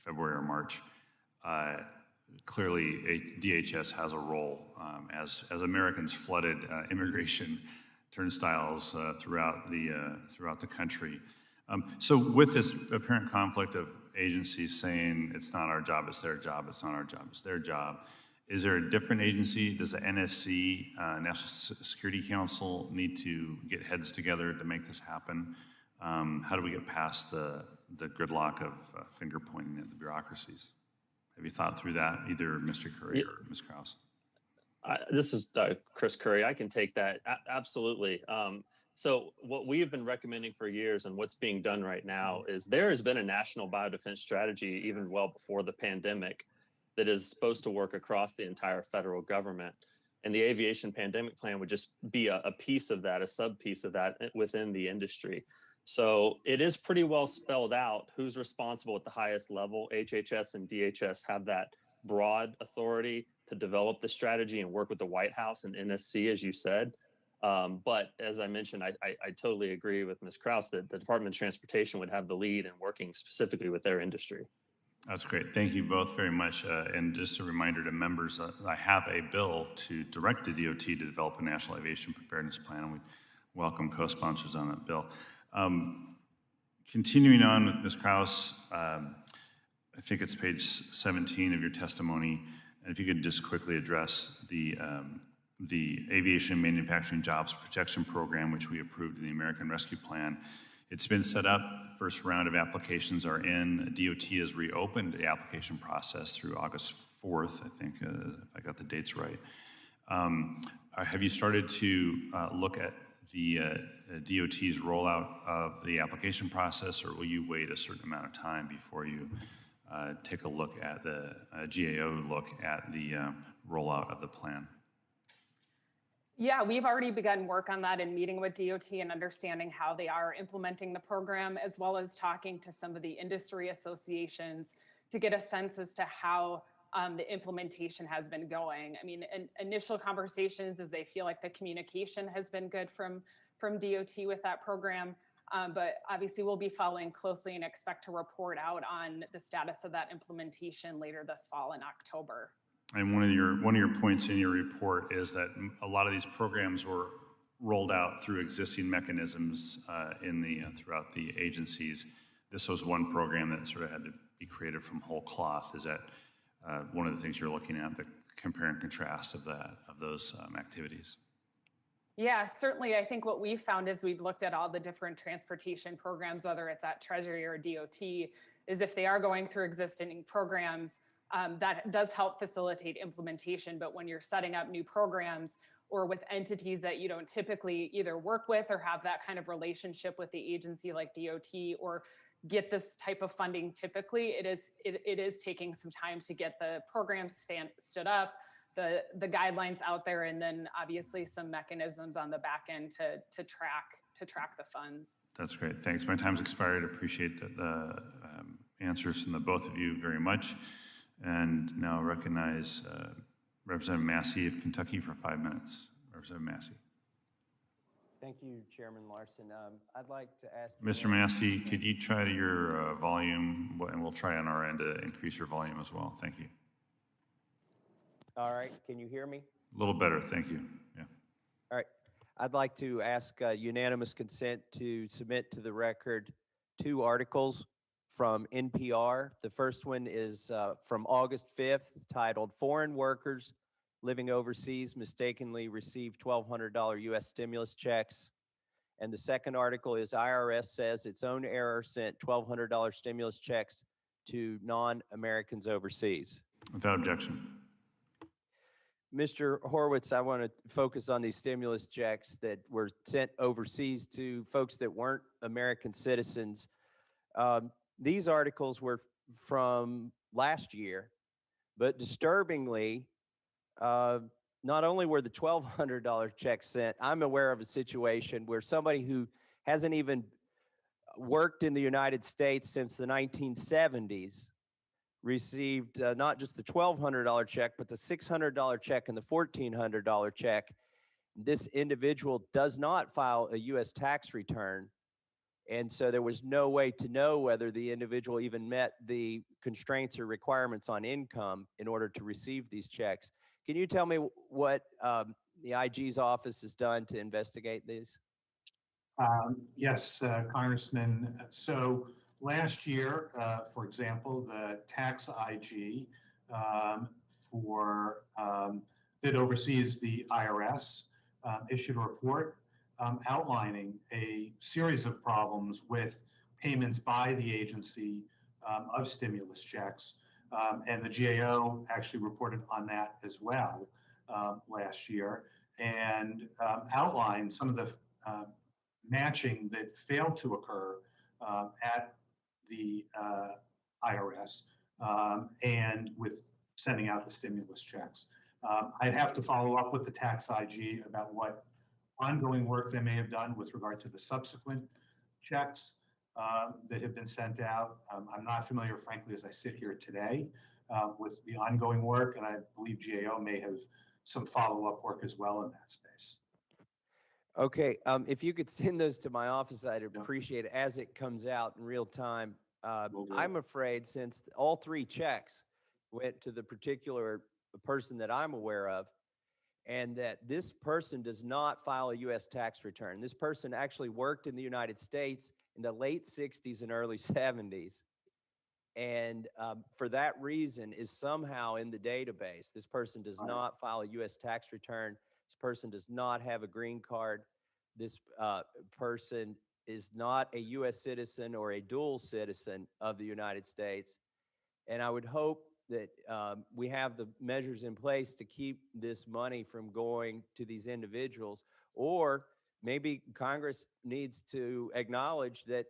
February or March, clearly DHS has a role as Americans flooded immigration turnstiles throughout the country. So with this apparent conflict of agencies saying it's not our job, it's their job, it's not our job, it's their job, is there a different agency? Does the NSC, National Security Council, need to get heads together to make this happen? How do we get past the gridlock of finger pointing at the bureaucracies? Have you thought through that, either Mr. Curry or Ms. Kraus? This is Chris Curry. I can take that. Absolutely. So what we have been recommending for years and what's being done right now is there has been a national biodefense strategy even well before the pandemic that is supposed to work across the entire federal government. And the aviation pandemic plan would just be a piece of that, a sub piece of that within the industry. So it is pretty well spelled out who's responsible at the highest level. HHS and DHS have that broad authority to develop the strategy and work with the White House and NSC, as you said. But as I mentioned, I totally agree with Ms. Kraus that the Department of Transportation would have the lead in working specifically with their industry. That's great. Thank you both very much. And just a reminder to members, I have a bill to direct the DOT to develop a national aviation preparedness plan, and we welcome co-sponsors on that bill. Continuing on with Ms. Kraus, I think it's page 17 of your testimony, and if you could just quickly address the Aviation Manufacturing Jobs Protection Program, which we approved in the American Rescue Plan. It's been set up. First round of applications are in. DOT has reopened the application process through August 4th, I think, if I got the dates right. Have you started to look at the DOT's rollout of the application process, or will you wait a certain amount of time before you take a look at the GAO look at the rollout of the plan? Yeah, we've already begun work on that and meeting with DOT and understanding how they are implementing the program, as well as talking to some of the industry associations to get a sense as to how the implementation has been going. I mean, initial conversations is they feel like the communication has been good from DOT with that program, but obviously we'll be following closely and expect to report out on the status of that implementation later this fall in October. And one of your points in your report is that a lot of these programs were rolled out through existing mechanisms throughout the agencies. This was one program that sort of had to be created from whole cloth. Is that one of the things you're looking at, the compare and contrast of those activities? Yeah, certainly. I think what we've found is we've looked at all the different transportation programs, whether it's at Treasury or DOT, is if they are going through existing programs, that does help facilitate implementation. But when you're setting up new programs or with entities that you don't typically either work with or have that kind of relationship with the agency like DOT or get this type of funding, typically it is taking some time to get the program stood up, the guidelines out there, and then obviously some mechanisms on the back end to track the funds. That's great. Thanks. My time's expired. Appreciate the answers from the both of you very much. And now recognize Representative Massey of Kentucky for 5 minutes. Representative Massey. Thank you, Chairman Larson. I'd like to ask... Mr. Massey, could you try your volume, and we'll try on our end to increase your volume as well. Thank you. All right. Can you hear me? A little better. Thank you. Yeah. All right. I'd like to ask unanimous consent to submit to the record 2 articles from NPR. The first one is from August 5th, titled "Foreign Workers Living Overseas Mistakenly Received $1,200 U.S. Stimulus Checks." And the second article is "IRS Says Its Own Error Sent $1,200 Stimulus Checks to Non-Americans Overseas." Without objection. Mr. Horowitz, I want to focus on these stimulus checks that were sent overseas to folks that weren't American citizens. These articles were from last year, but disturbingly, not only were the $1,200 checks sent, I'm aware of a situation where somebody who hasn't even worked in the United States since the 1970s received not just the $1,200 check, but the $600 check and the $1,400 check. This individual does not file a U.S. tax return. And so there was no way to know whether the individual even met the constraints or requirements on income in order to receive these checks. Can you tell me what the IG's office has done to investigate these? Yes, Congressman. So last year, for example, the tax IG that oversees the IRS issued a report outlining a series of problems with payments by the agency of stimulus checks. And the GAO actually reported on that as well last year and outlined some of the matching that failed to occur at the IRS and with sending out the stimulus checks. I'd have to follow up with the tax IG about what ongoing work they may have done with regard to the subsequent checks that have been sent out. I'm not familiar, frankly, as I sit here today, with the ongoing work, and I believe GAO may have some follow-up work as well in that space. Okay, if you could send those to my office, I'd appreciate it as it comes out in real time. I'm afraid since all three checks went to the particular person that I'm aware of, and that this person does not file a U.S. tax return. This person actually worked in the United States in the late 60s and early 70s. And for that reason is somehow in the database. This person does not file a U.S. tax return. This person does not have a green card. This person is not a U.S. citizen or a dual citizen of the United States. And I would hope that we have the measures in place to keep this money from going to these individuals, or maybe Congress needs to acknowledge that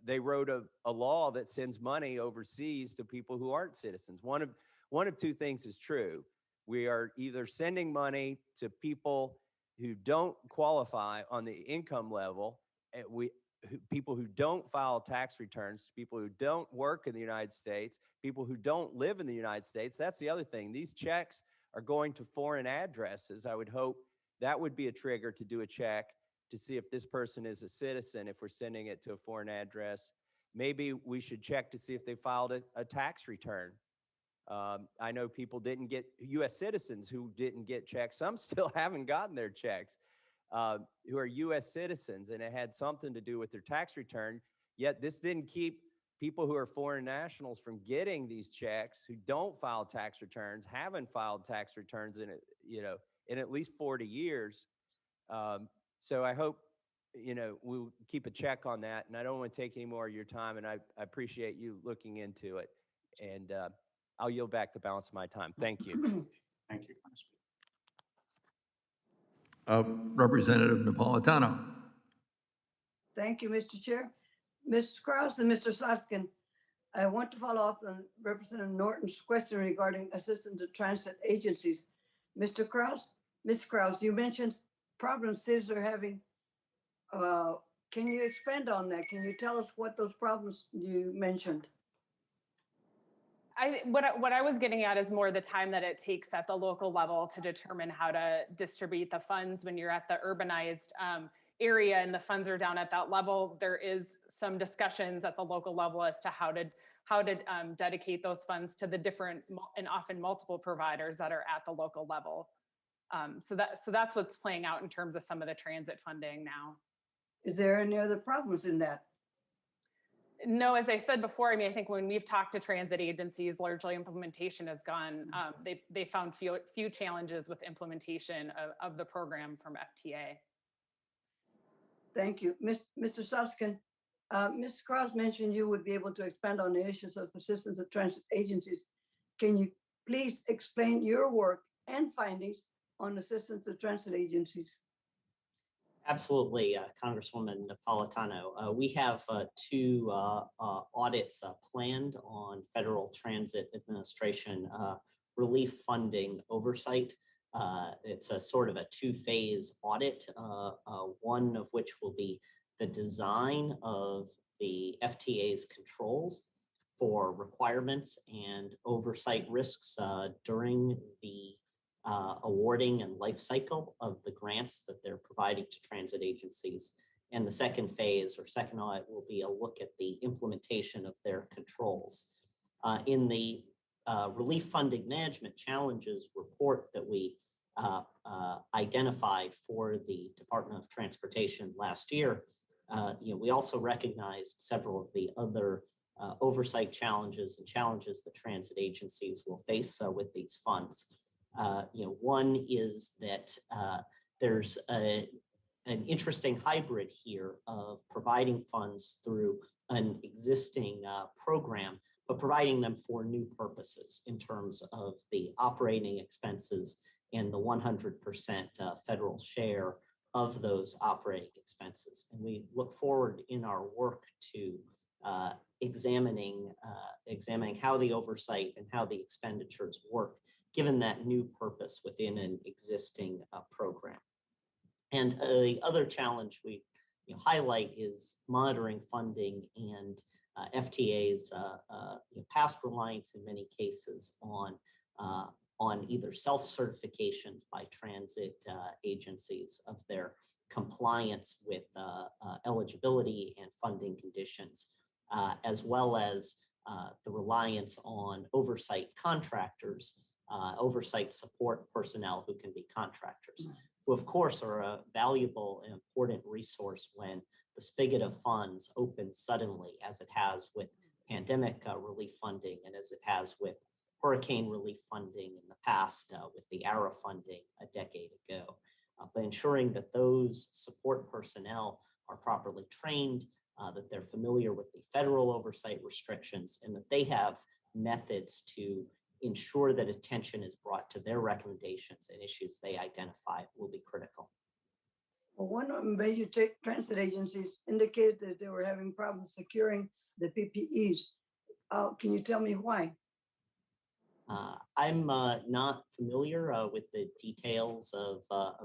they wrote a law that sends money overseas to people who aren't citizens. One of two things is true. We are either sending money to people who don't qualify on the income level, and people who don't file tax returns, people who don't work in the United States, people who don't live in the United States. That's the other thing. These checks are going to foreign addresses. I would hope that would be a trigger to do a check to see if this person is a citizen, if we're sending it to a foreign address. Maybe we should check to see if they filed a tax return. I know people didn't get, U.S. citizens who didn't get checks. Some still haven't gotten their checks, who are U.S. citizens, and it had something to do with their tax return. Yet this didn't keep people who are foreign nationals from getting these checks, who don't file tax returns, haven't filed tax returns in at least 40 years. So I hope, we'll keep a check on that. And I don't want to take any more of your time. And I appreciate you looking into it. And I'll yield back the balance of my time. Thank you. Thank you. Representative Napolitano. Thank you, Mr. Chair. Ms. Kraus and Mr. Soskin, I want to follow up on Representative Norton's question regarding assistance to transit agencies. Mr. Kraus, Ms. Kraus, you mentioned problems cities are having. Can you expand on that? Can you tell us what those problems you mentioned? What I was getting at is more the time that it takes at the local level to determine how to distribute the funds when you're at the urbanized area and the funds are down at that level. There is some discussions at the local level as to how to dedicate those funds to the different and often multiple providers that are at the local level. So that's what's playing out in terms of some of the transit funding now. Is there any other problems in that? No, as I said before, I think when we've talked to transit agencies, largely implementation has gone, they found few challenges with implementation of the program from FTA. Thank you. Mr. Soskin, Ms. Krause mentioned you would be able to expand on the issues of assistance of transit agencies. Can you please explain your work and findings on assistance of transit agencies? Absolutely, Congresswoman Napolitano. We have two audits planned on Federal Transit Administration relief funding oversight. It's a sort of a two-phase audit, one of which will be the design of the FTA's controls for requirements and oversight risks during the awarding and life cycle of the grants that they're providing to transit agencies. And the second phase or second audit will be a look at the implementation of their controls. In the Relief Funding Management Challenges report that we identified for the Department of Transportation last year, we also recognized several of the other oversight challenges and challenges that transit agencies will face with these funds. One is that there's an interesting hybrid here of providing funds through an existing program, but providing them for new purposes in terms of the operating expenses and the 100% federal share of those operating expenses. And we look forward in our work to examining how the oversight and how the expenditures work, given that new purpose within an existing program. And the other challenge we highlight is monitoring funding and FTA's past reliance in many cases on either self-certifications by transit agencies of their compliance with eligibility and funding conditions as well as the reliance on oversight contractors, oversight support personnel who can be contractors, who of course are a valuable and important resource when the spigot of funds opens suddenly, as it has with pandemic relief funding and as it has with hurricane relief funding in the past with the ARA funding a decade ago. But ensuring that those support personnel are properly trained, that they're familiar with the federal oversight restrictions, and that they have methods to ensure that attention is brought to their recommendations and issues they identify will be critical. Well, one of the major transit agencies indicated that they were having problems securing the PPEs. Can you tell me why? I'm not familiar with the details of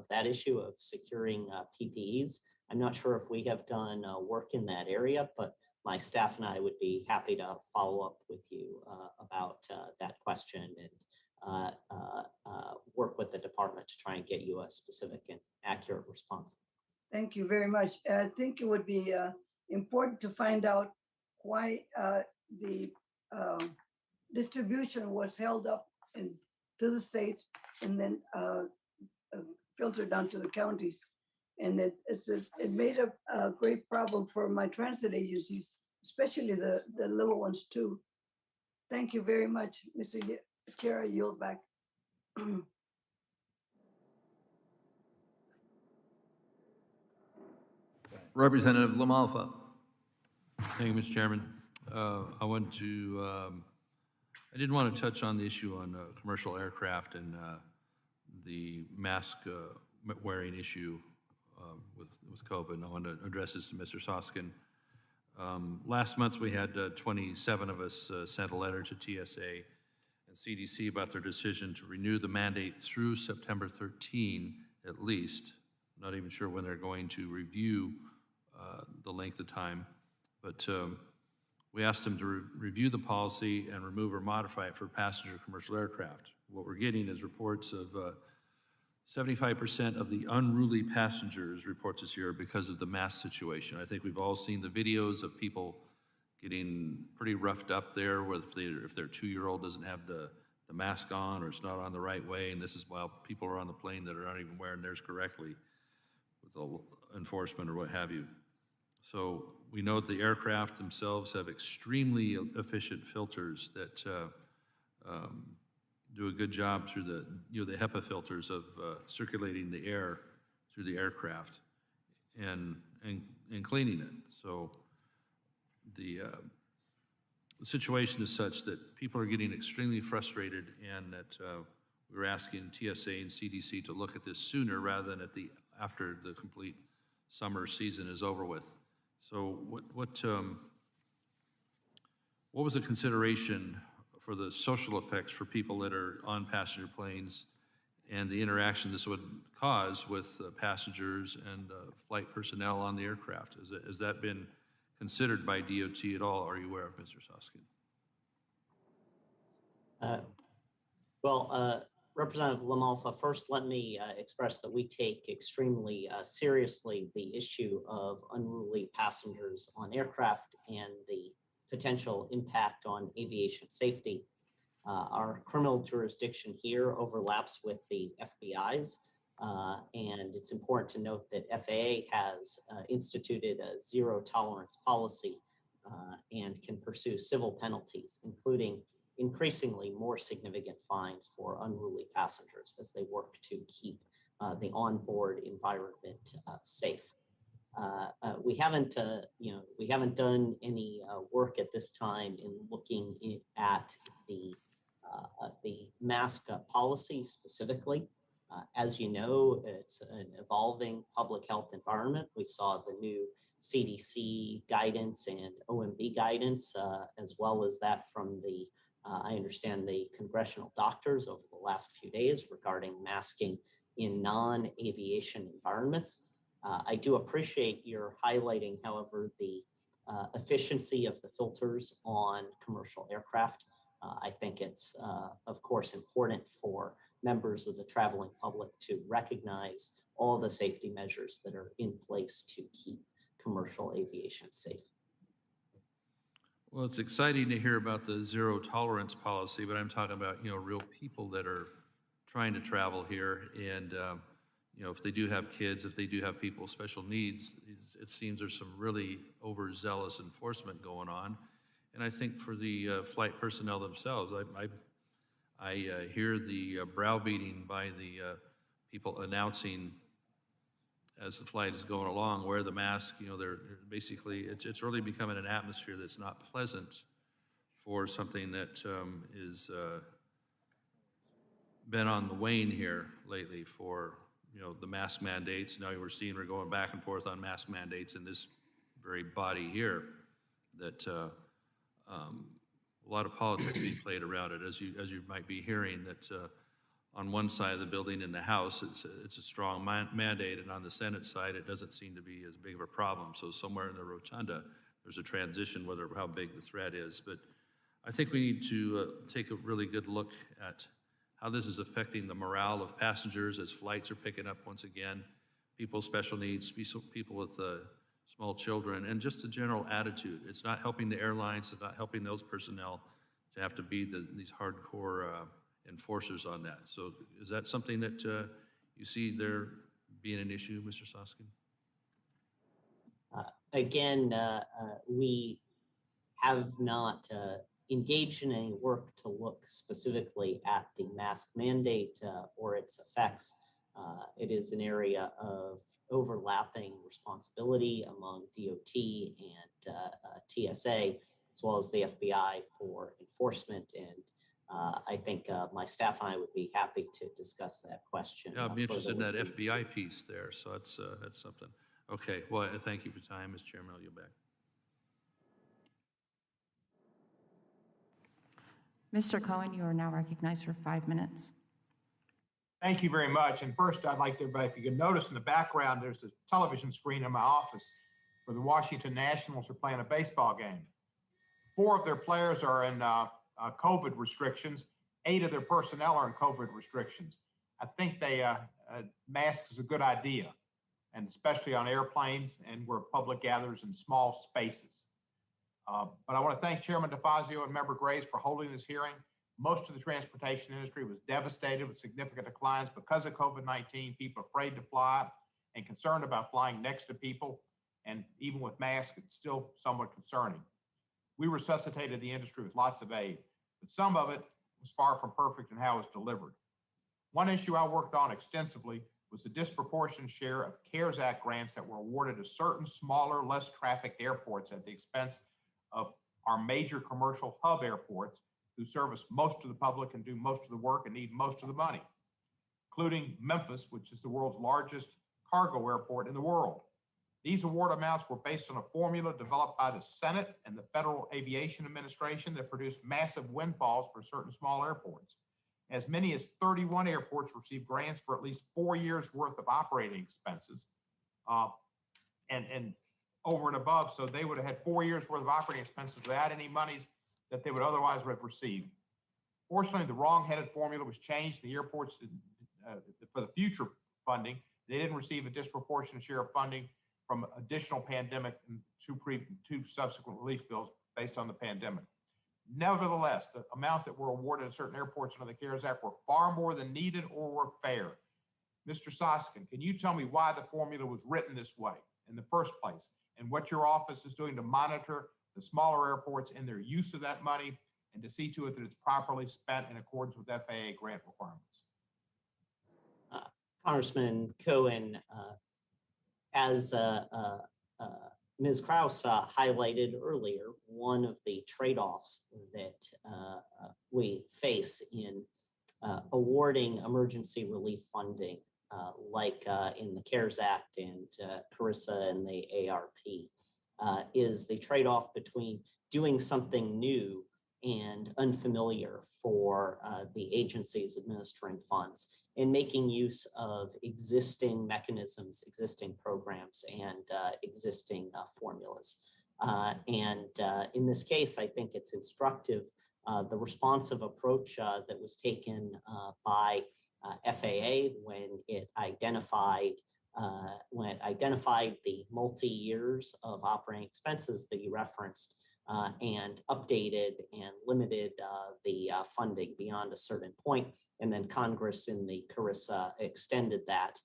that issue of securing PPEs. I'm not sure if we have done work in that area, but my staff and I would be happy to follow up with you about that question and work with the department to try and get you a specific and accurate response. Thank you very much. I think it would be important to find out why the distribution was held up to the states and then filtered down to the counties. And it made a great problem for my transit agencies, especially the little ones too. Thank you very much, Mr. Chair. I yield back. Representative LaMalfa. Thank you, Mr. Chairman. I did want to touch on the issue on commercial aircraft and the mask wearing issue with COVID. And I want to address this to Mr. Soskin. Last month, we had 27 of us sent a letter to TSA and CDC about their decision to renew the mandate through September 13 at least. I'm not even sure when they're going to review the length of time, but we asked them to review the policy and remove or modify it for passenger commercial aircraft. What we're getting is reports of 75% of the unruly passengers, reports this year, because of the mask situation. I think we've all seen the videos of people getting pretty roughed up there if their 2-year-old doesn't have the mask on or it's not on the right way, and this is while people are on the plane that are not even wearing theirs correctly with the enforcement or what have you. So we know that the aircraft themselves have extremely efficient filters that do a good job through the HEPA filters of circulating the air through the aircraft and cleaning it. So the situation is such that people are getting extremely frustrated, and that we're asking TSA and CDC to look at this sooner rather than after the complete summer season is over with. So what was the consideration for the social effects for people that are on passenger planes and the interaction this would cause with passengers and flight personnel on the aircraft? Has that been considered by DOT at all? Are you aware of, Mr. Soskin? Representative LaMalfa, first let me express that we take extremely seriously the issue of unruly passengers on aircraft and the potential impact on aviation safety. Our criminal jurisdiction here overlaps with the FBI's, and it's important to note that FAA has instituted a zero tolerance policy and can pursue civil penalties, including increasingly more significant fines for unruly passengers as they work to keep the onboard environment safe. We haven't done any work at this time in looking at the mask policy specifically. As you know, it's an evolving public health environment. We saw the new CDC guidance and OMB guidance, as well as that from the I understand the congressional doctors over the last few days regarding masking in non-aviation environments. I do appreciate your highlighting, however, the efficiency of the filters on commercial aircraft. I think it's, of course, important for members of the traveling public to recognize all the safety measures that are in place to keep commercial aviation safe. Well, it's exciting to hear about the zero tolerance policy, but I'm talking about, real people that are trying to travel here. And, if they do have kids, if they do have people with special needs, it seems there's some really overzealous enforcement going on. And I think for the flight personnel themselves, I hear the browbeating by the people announcing as the flight is going along, wear the mask. They're basically, it's really becoming an atmosphere that's not pleasant for something that is been on the wane here lately for, the mask mandates. Now we're going back and forth on mask mandates in this very body here, that a lot of politics being played around it, as you might be hearing, that on one side of the building in the House, it's a strong mandate, and on the Senate side, it doesn't seem to be as big of a problem. So somewhere in the rotunda, there's a transition, how big the threat is. But I think we need to take a really good look at how this is affecting the morale of passengers as flights are picking up once again, people with special needs, people with small children, and just the general attitude. It's not helping the airlines, it's not helping those personnel to have to be these hardcore enforcers on that. So is that something that you see there being an issue, Mr. Soskin? Again, we have not engaged in any work to look specifically at the mask mandate or its effects. It is an area of overlapping responsibility among DOT and TSA, as well as the FBI for enforcement. And I think my staff and I would be happy to discuss that question. Yeah, I'd be interested in further that with you. FBI piece there. So that's something. Okay, well, thank you for your time, Mr. Chairman. I'll yield back. Mr. Cohen, you are now recognized for 5 minutes. Thank you very much. And first, I'd like everybody, if you can notice in the background, there's a television screen in my office where the Washington Nationals are playing a baseball game. 4 of their players are in COVID restrictions. 8 of their personnel are in COVID restrictions. I think masks is a good idea, and especially on airplanes and where public gathers in small spaces. But I want to thank Chairman DeFazio and Member Graves for holding this hearing. Most of the transportation industry was devastated with significant declines because of COVID-19. People afraid to fly and concerned about flying next to people. And even with masks, it's still somewhat concerning. We resuscitated the industry with lots of aid, but some of it was far from perfect in how it was delivered. One issue I worked on extensively was the disproportionate share of CARES Act grants that were awarded to certain smaller, less trafficked airports at the expense of our major commercial hub airports who service most of the public and do most of the work and need most of the money, including Memphis, which is the world's largest cargo airport in the world. These award amounts were based on a formula developed by the Senate and the Federal Aviation Administration that produced massive windfalls for certain small airports. As many as 31 airports received grants for at least 4 years worth of operating expenses and over and above. So they would have had 4 years worth of operating expenses without any monies that they would otherwise have received. Fortunately, the wrong-headed formula was changed. The airports, for the future funding, they didn't receive a disproportionate share of funding from additional pandemic and 2 subsequent relief bills based on the pandemic. Nevertheless, the amounts that were awarded at certain airports under the CARES Act were far more than needed or were fair. Mr. Soskin, can you tell me why the formula was written this way in the first place, and what your office is doing to monitor the smaller airports and their use of that money and to see to it that it's properly spent in accordance with FAA grant requirements? Congressman Cohen, as Ms. Kraus highlighted earlier, one of the trade-offs that we face in awarding emergency relief funding, like in the CARES Act and CARISA and the ARP, is the trade-off between doing something new and unfamiliar for the agencies administering funds and making use of existing mechanisms, existing programs, and existing formulas. And in this case, I think it's instructive, the responsive approach that was taken by FAA when it identified the multi-years of operating expenses that you referenced and updated and limited the funding beyond a certain point. And then Congress in the Carissa extended that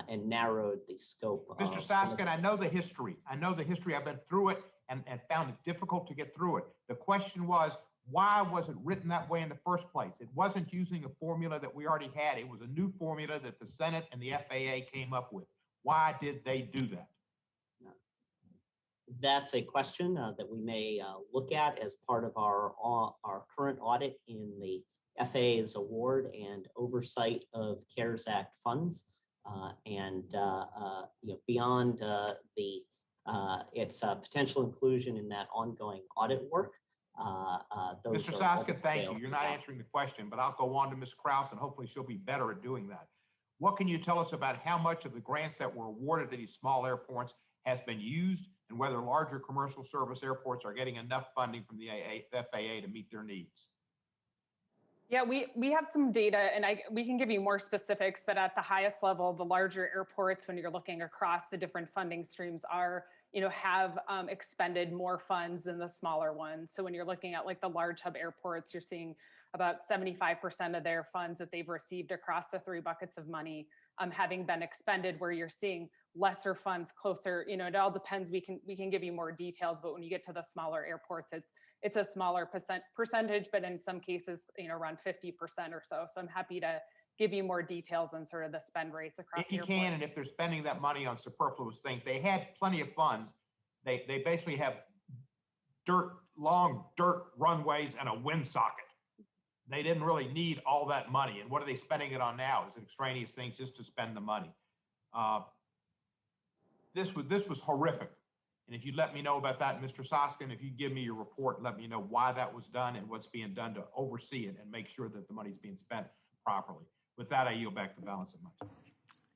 and narrowed the scope. Mr. Soskin, I know the history. I've been through it and found it difficult to get through it. The question was, why was it written that way in the first place? It wasn't using a formula that we already had. It was a new formula that the Senate and the FAA came up with. Why did they do that? That's a question that we may look at as part of our current audit in the FAA's award and oversight of CARES Act funds. Beyond its potential inclusion in that ongoing audit work. Mr. Soskin, thank you. You're not answering the question, but I'll go on to Ms. Kraus and hopefully she'll be better at doing that. What can you tell us about how much of the grants that were awarded to these small airports has been used and whether larger commercial service airports are getting enough funding from the FAA to meet their needs? Yeah, we have some data, and we can give you more specifics, but at the highest level, the larger airports, when you're looking across the different funding streams, have expended more funds than the smaller ones. So when you're looking at like the large hub airports, you're seeing about 75% of their funds that they've received across the 3 buckets of money having been expended, where you're seeing lesser funds closer. It all depends. We can give you more details, but when you get to the smaller airports, it's a smaller percentage, but in some cases, around 50% or so. So I'm happy to give you more details on sort of the spend rates across. If you can, and if they're spending that money on superfluous things, they had plenty of funds. They basically have long dirt runways and a wind socket. They didn't really need all that money. And what are they spending it on now? Is it extraneous things just to spend the money? This was horrific. And if you let me know about that, Mr. Soskin, if you give me your report, let me know why that was done and what's being done to oversee it and make sure that the money's being spent properly. With that, I yield back the balance of my time.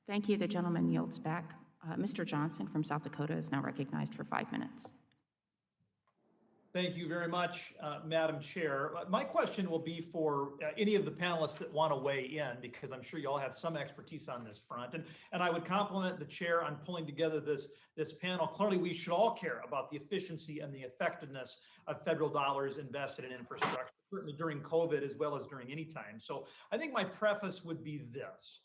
Thank you. The gentleman yields back. Mr. Johnson from South Dakota is now recognized for 5 minutes. Thank you very much, Madam Chair. My question will be for any of the panelists that want to weigh in, because I'm sure you all have some expertise on this front. And I would compliment the chair on pulling together this panel. Clearly, we should all care about the efficiency and the effectiveness of federal dollars invested in infrastructure, certainly during COVID as well as during any time. So I think my preface would be this,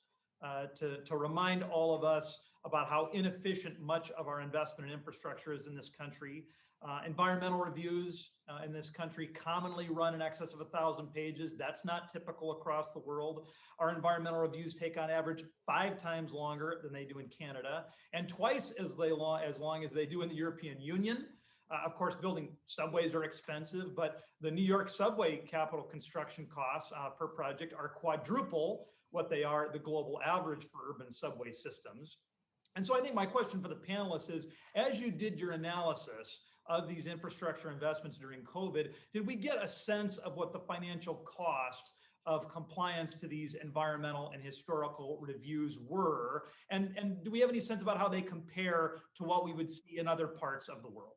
to remind all of us about how inefficient much of our investment in infrastructure is in this country. Environmental reviews in this country commonly run in excess of 1,000 pages. That's not typical across the world. Our environmental reviews take on average 5 times longer than they do in Canada, and twice as long as they do in the European Union. Of course, building subways are expensive, but the New York subway capital construction costs per project are quadruple what they are the global average for urban subway systems. And so I think my question for the panelists is, as you did your analysis of these infrastructure investments during COVID, did we get a sense of what the financial cost of compliance to these environmental and historical reviews were? And do we have any sense about how they compare to what we would see in other parts of the world?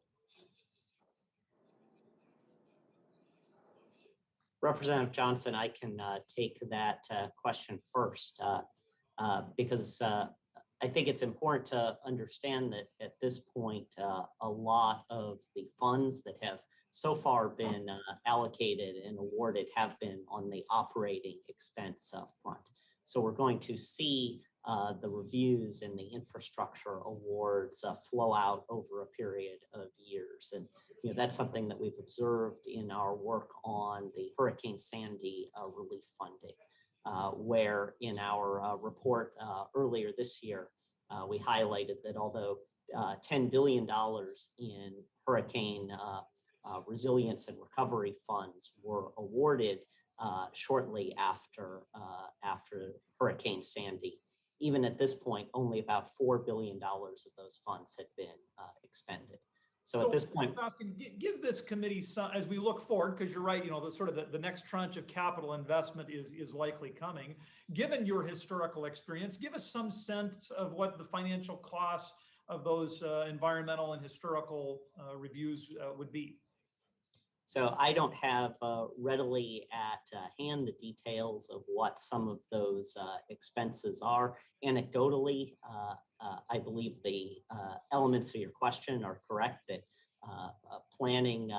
Representative Johnson, I can take that question first because I think it's important to understand that at this point, a lot of the funds that have so far been allocated and awarded have been on the operating expense front. So we're going to see the reviews and the infrastructure awards flow out over a period of years. And that's something that we've observed in our work on the Hurricane Sandy relief funding. Where in our report earlier this year, we highlighted that although $10 billion in hurricane resilience and recovery funds were awarded shortly after Hurricane Sandy, even at this point, only about $4 billion of those funds had been expended. So at this point, give this committee some, as we look forward, because you're right, the next tranche of capital investment is likely coming. Given your historical experience, give us some sense of what the financial costs of those environmental and historical reviews would be. So I don't have readily at hand the details of what some of those expenses are. Anecdotally, I believe the elements of your question are correct, that planning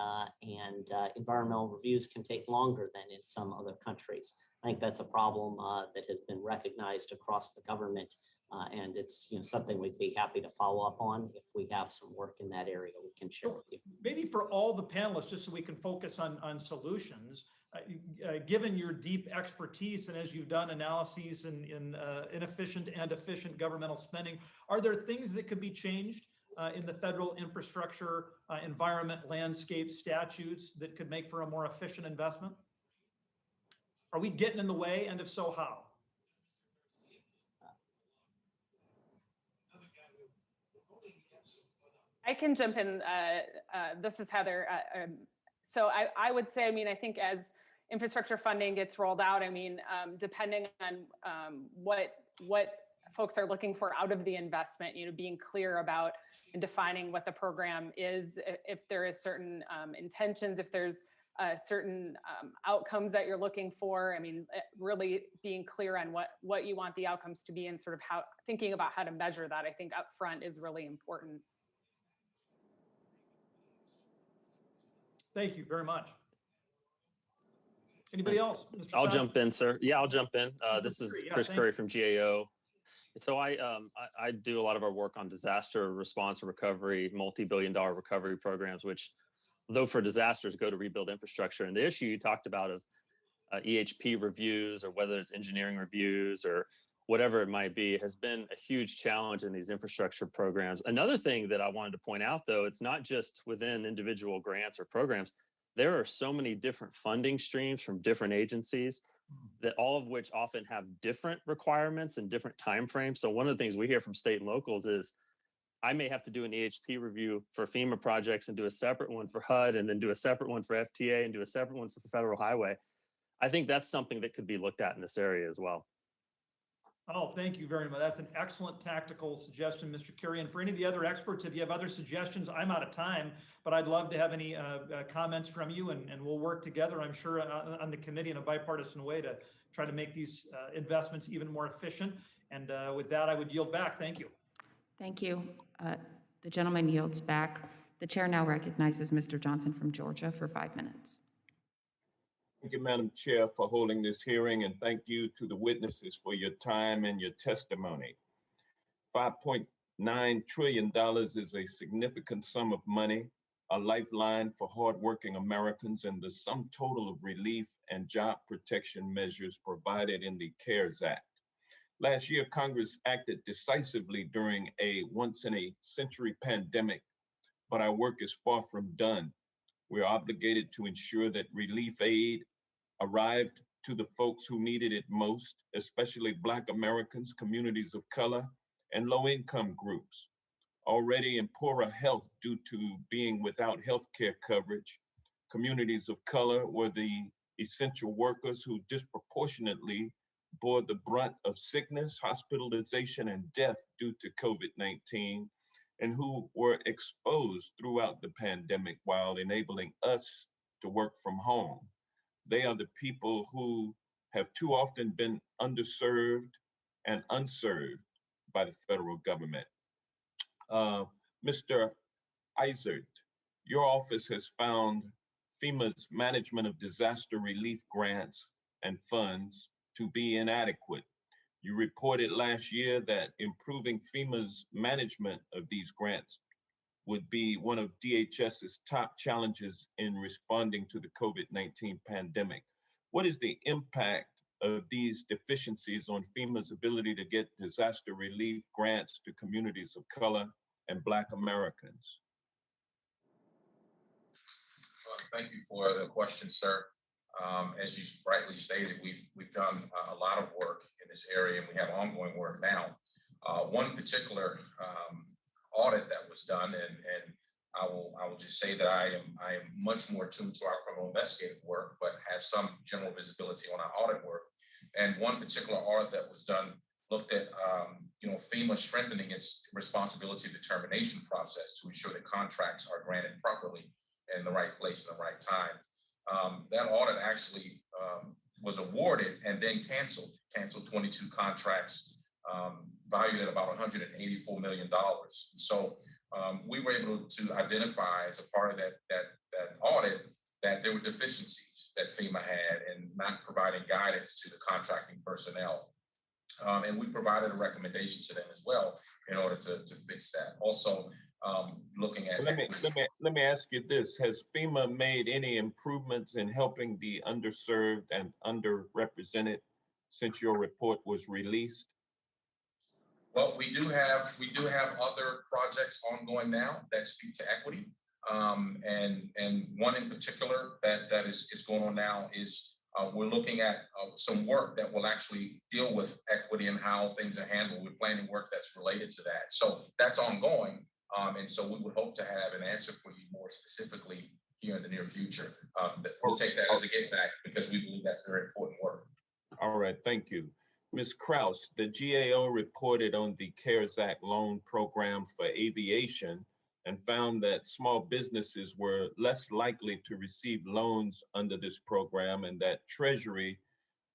and environmental reviews can take longer than in some other countries. I think that's a problem that has been recognized across the government, and it's something we'd be happy to follow up on if we have some work in that area we can share with you. Maybe for all the panelists, just so we can focus on solutions, given your deep expertise and as you've done analyses in inefficient and efficient governmental spending, are there things that could be changed in the federal infrastructure, environment, landscape statutes that could make for a more efficient investment? Are we getting in the way? And if so, how? I can jump in. This is Heather. So I would say, I think as infrastructure funding gets rolled out, depending on what folks are looking for out of the investment, being clear about and defining what the program is, if there is certain intentions, if there's certain outcomes that you're looking for. Really being clear on what you want the outcomes to be and sort of how thinking about how to measure that, I think upfront is really important. Thank you very much. Anybody else? Mr. I'll Soskin? jump in, sir. Yeah, I'll jump in. This is Yeah, Chris thank Curry from GAO. So I do a lot of our work on disaster response and recovery, multi-billion-dollar recovery programs, which, though for disasters, go to rebuild infrastructure. And the issue you talked about of EHP reviews, or whether it's engineering reviews or whatever it might be, has been a huge challenge in these infrastructure programs. Another thing that I wanted to point out, though, it's not just within individual grants or programs. There are so many different funding streams from different agencies, that all of which often have different requirements and different timeframes. So one of the things we hear from state and locals is, I may have to do an EHP review for FEMA projects and do a separate one for HUD, and then do a separate one for FTA and do a separate one for Federal Highway. I think that's something that could be looked at in this area as well. Oh, thank you very much. That's an excellent tactical suggestion, Mr. Curry. And for any of the other experts, if you have other suggestions, I'm out of time, but I'd love to have any comments from you, and we'll work together, I'm sure, on the committee in a bipartisan way to try to make these investments even more efficient. And with that, I would yield back. Thank you. Thank you. The gentleman yields back. The chair now recognizes Mr. Johnson from Georgia for 5 minutes. Thank you, Madam Chair, for holding this hearing, and thank you to the witnesses for your time and your testimony. $5.9 trillion is a significant sum of money, a lifeline for hardworking Americans, and the sum total of relief and job protection measures provided in the CARES Act. Last year, Congress acted decisively during a once-in-a-century pandemic, but our work is far from done. We're obligated to ensure that relief aid arrived to the folks who needed it most, especially Black Americans, communities of color, and low-income groups, already in poorer health due to being without health care coverage. Communities of color were the essential workers who disproportionately bore the brunt of sickness, hospitalization, and death due to COVID-19, and who were exposed throughout the pandemic while enabling us to work from home. They are the people who have too often been underserved and unserved by the federal government. Mr. Izard, your office has found FEMA's management of disaster relief grants and funds to be inadequate. You reported last year that improving FEMA's management of these grants would be one of DHS's top challenges in responding to the COVID-19 pandemic. What is the impact of these deficiencies on FEMA's ability to get disaster relief grants to communities of color and Black Americans? Thank you for the question, sir. As you rightly stated, we've done a lot of work in this area, and we have ongoing work now. One particular audit that was done, and I will just say that I am much more tuned to our criminal investigative work, but have some general visibility on our audit work. And one particular audit that was done looked at FEMA strengthening its responsibility determination process to ensure that contracts are granted properly in the right place at the right time. That audit actually was awarded and then canceled 22 contracts valued at about $184 million. So we were able to identify as a part of that audit that there were deficiencies that FEMA had in not providing guidance to the contracting personnel. And we provided a recommendation to them as well in order to fix that. Also, looking at— Let me ask you this. Has FEMA made any improvements in helping the underserved and underrepresented since your report was released? Well, we do have other projects ongoing now that speak to equity. And one in particular that is going on now is we're looking at some work that will actually deal with equity and how things are handled. We're planning work that's related to that. So that's ongoing. And so we would hope to have an answer for you more specifically here in the near future. But we'll take that as a get back because we believe that's very important work. All right, thank you. Ms. Kraus, the GAO reported on the CARES Act loan program for aviation and found that small businesses were less likely to receive loans under this program and that Treasury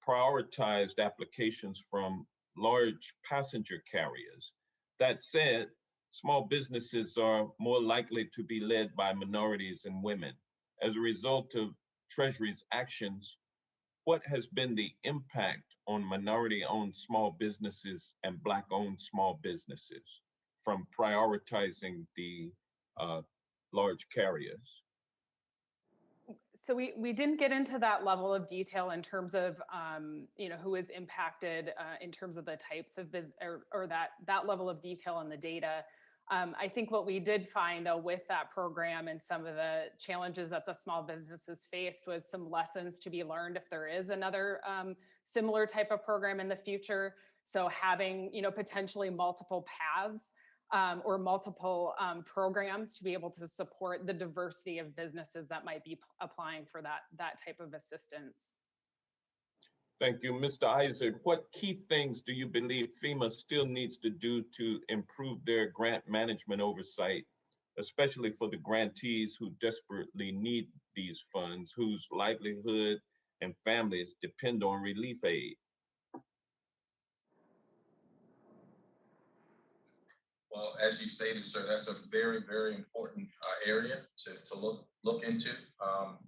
prioritized applications from large passenger carriers. That said, small businesses are more likely to be led by minorities and women. As a result of Treasury's actions, what has been the impact on minority-owned small businesses and Black-owned small businesses from prioritizing the large carriers? So we didn't get into that level of detail in terms of who is impacted in terms of the types of business or that level of detail in the data. I think what we did find though with that program and some of the challenges that the small businesses faced was some lessons to be learned if there is another similar type of program in the future. So having potentially multiple paths or multiple programs to be able to support the diversity of businesses that might be applying for that type of assistance. Thank you. Mr. Izard, what key things do you believe FEMA still needs to do to improve their grant management oversight, especially for the grantees who desperately need these funds, whose livelihood and families depend on relief aid? Well, as you stated, sir, that's a very, very important area to look into.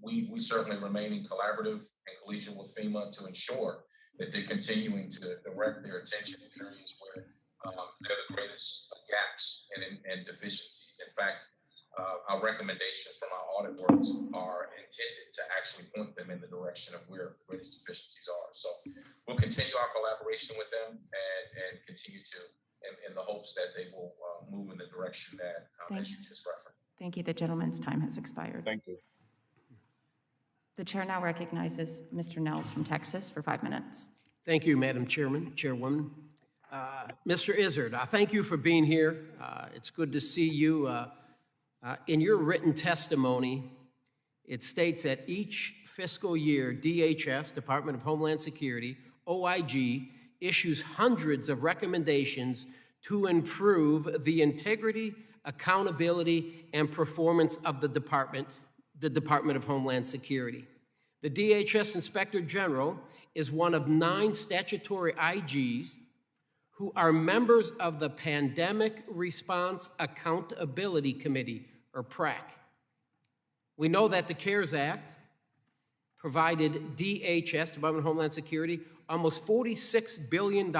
We certainly remain in collaborative and collegial with FEMA to ensure that they're continuing to direct their attention in areas where there are the greatest gaps and deficiencies. In fact, our recommendations from our audit works are intended to actually point them in the direction of where the greatest deficiencies are. So we'll continue our collaboration with them and continue to in the hopes that they will move in the direction that as you just referenced. Thank you. The gentleman's time has expired. Thank you. The chair now recognizes Mr. Nels from Texas for 5 minutes. Thank you, Madam Chairwoman. Mr. Izard, I thank you for being here. It's good to see you. In your written testimony, it states that each fiscal year, DHS, Department of Homeland Security, OIG, issues hundreds of recommendations to improve the integrity, accountability, and performance of the Department of Homeland Security. The DHS Inspector General is one of 9 statutory IGs who are members of the Pandemic Response Accountability Committee, or PRAC. We know that the CARES Act provided DHS, Department of Homeland Security, almost $46 billion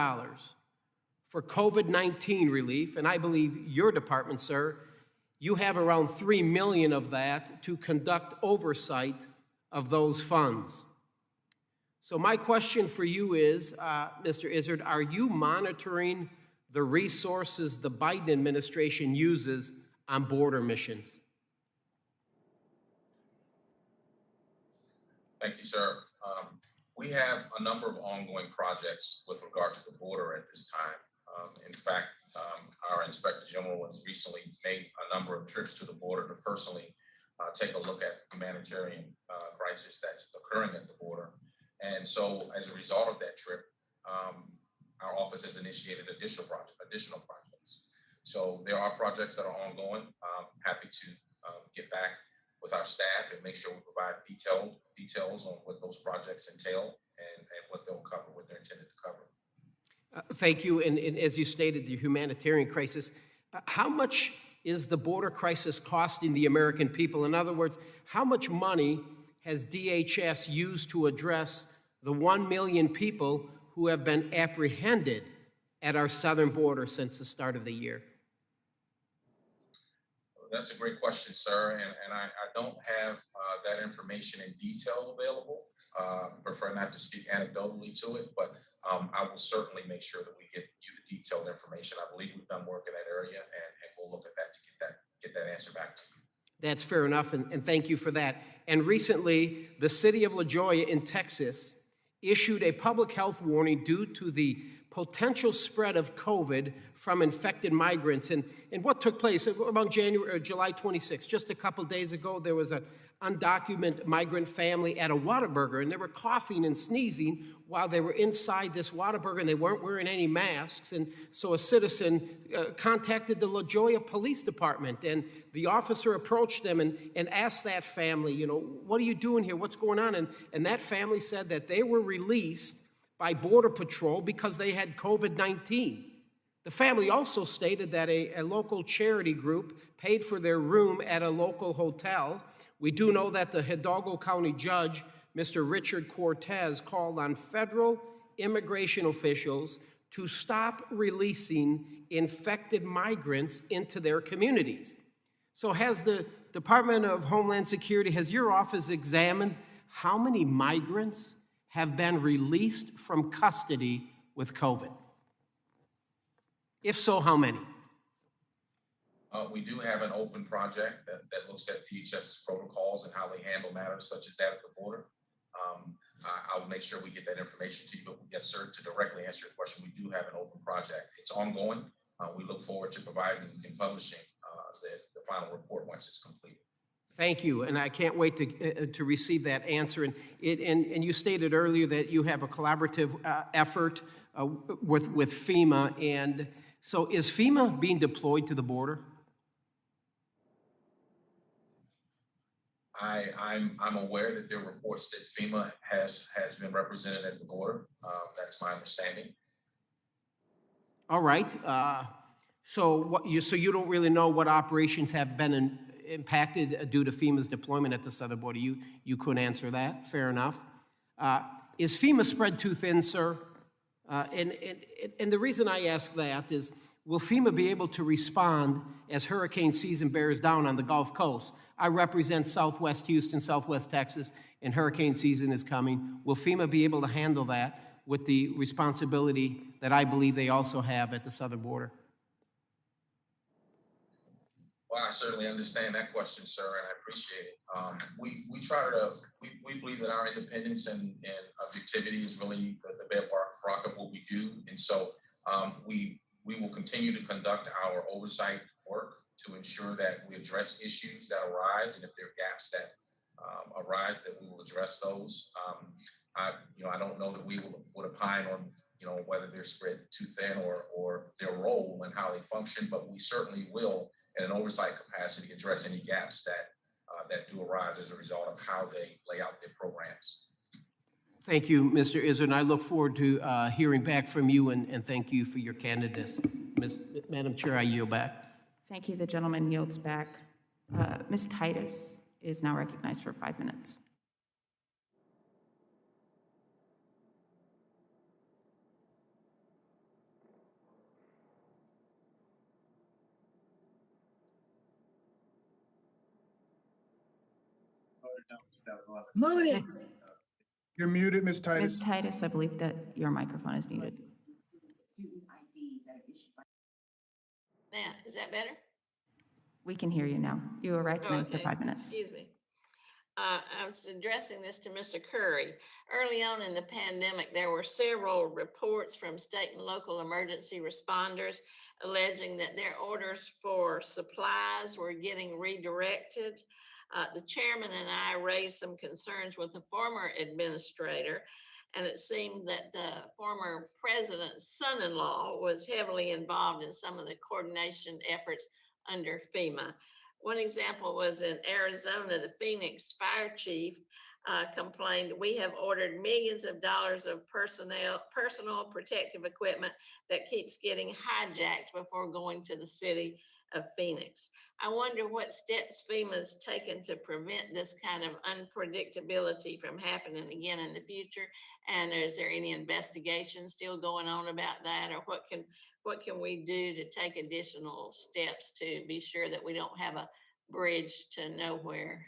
for COVID-19 relief, and I believe your department, sir, you have around $3 million of that to conduct oversight of those funds. So my question for you is, Mr. Izard, are you monitoring the resources the Biden administration uses on border missions? Thank you, sir. We have a number of ongoing projects with regard to the border at this time. In fact, our Inspector General has recently made a number of trips to the border to personally take a look at humanitarian crisis that's occurring at the border. And so as a result of that trip, our office has initiated additional projects. So there are projects that are ongoing. Happy to get back with our staff and make sure we provide details on what those projects entail and what they'll cover, what they're intended to cover. Thank you. And as you stated, the humanitarian crisis, how much is the border crisis costing the American people? In other words, how much money has DHS used to address the 1 million people who have been apprehended at our southern border since the start of the year? That's a great question, sir. And I don't have that information in detail available. Prefer not to speak anecdotally to it, but I will certainly make sure that we get you the detailed information. I believe we've done work in that area, and we'll look at that to get that answer back to you. That's fair enough, and thank you for that. And recently, the city of La Joya in Texas issued a public health warning due to the potential spread of COVID from infected migrants. And what took place around July 26th, just a couple days ago, there was an undocumented migrant family at a Whataburger, and they were coughing and sneezing while they were inside this Whataburger, and they weren't wearing any masks. And so a citizen contacted the La Joya Police Department, and the officer approached them and asked that family, you know, what are you doing here? What's going on? And that family said that they were released by Border Patrol because they had COVID-19. The family also stated that a local charity group paid for their room at a local hotel. We do know that the Hidalgo County judge, Mr. Richard Cortez, called on federal immigration officials to stop releasing infected migrants into their communities. So has the Department of Homeland Security, has your office examined how many migrants have been released from custody with COVID? If so, how many? We do have an open project that looks at DHS's protocols and how they handle matters such as that at the border. I'll make sure we get that information to you. But yes, sir, to directly answer your question, we do have an open project. It's ongoing. We look forward to providing and publishing the final report once it's complete. Thank you, and I can't wait to receive that answer. And you stated earlier that you have a collaborative effort with FEMA, and so is FEMA being deployed to the border? I'm aware that there are reports that FEMA has been represented at the border. That's my understanding. All right. So you don't really know what operations have been impacted due to FEMA's deployment at the southern border. You couldn't answer that. Fair enough. Is FEMA spread too thin, sir? And the reason I ask that is, will FEMA be able to respond as hurricane season bears down on the Gulf Coast? I represent Southwest Houston, Southwest Texas, and hurricane season is coming. Will FEMA be able to handle that with the responsibility that I believe they also have at the southern border? Well, I certainly understand that question, sir, and I appreciate it. We try to, we believe that our independence and objectivity is really the bedrock of what we do. And so we will continue to conduct our oversight work to ensure that we address issues that arise, and if there are gaps that arise, that we will address those. I don't know that we would opine on whether they're spread too thin or their role and how they function, but we certainly will, in an oversight capacity, address any gaps that do arise as a result of how they lay out their programs. Thank you, Mr. Izzard, and I look forward to hearing back from you, and thank you for your candidness. Madam Chair, I yield back. Thank you. The gentleman yields back. Ms. Titus is now recognized for 5 minutes. Muted. You're muted, Ms. Titus. Ms. Titus, I believe that your microphone is muted. Now, is that better? We can hear you now. You are recognized for Okay. 5 minutes. Excuse me. I was addressing this to Mr. Curry. Early on in the pandemic, there were several reports from state and local emergency responders alleging that their orders for supplies were getting redirected. The chairman and I raised some concerns with the former administrator, and it seemed that the former president's son-in-law was heavily involved in some of the coordination efforts under FEMA. One example was in Arizona, the Phoenix fire chief complained, "We have ordered millions of dollars of personal protective equipment that keeps getting hijacked before going to the city of Phoenix. I wonder what steps FEMA's taken to prevent this kind of unpredictability from happening again in the future. And is there any investigation still going on about that, or what can we do to take additional steps to be sure that we don't have a bridge to nowhere?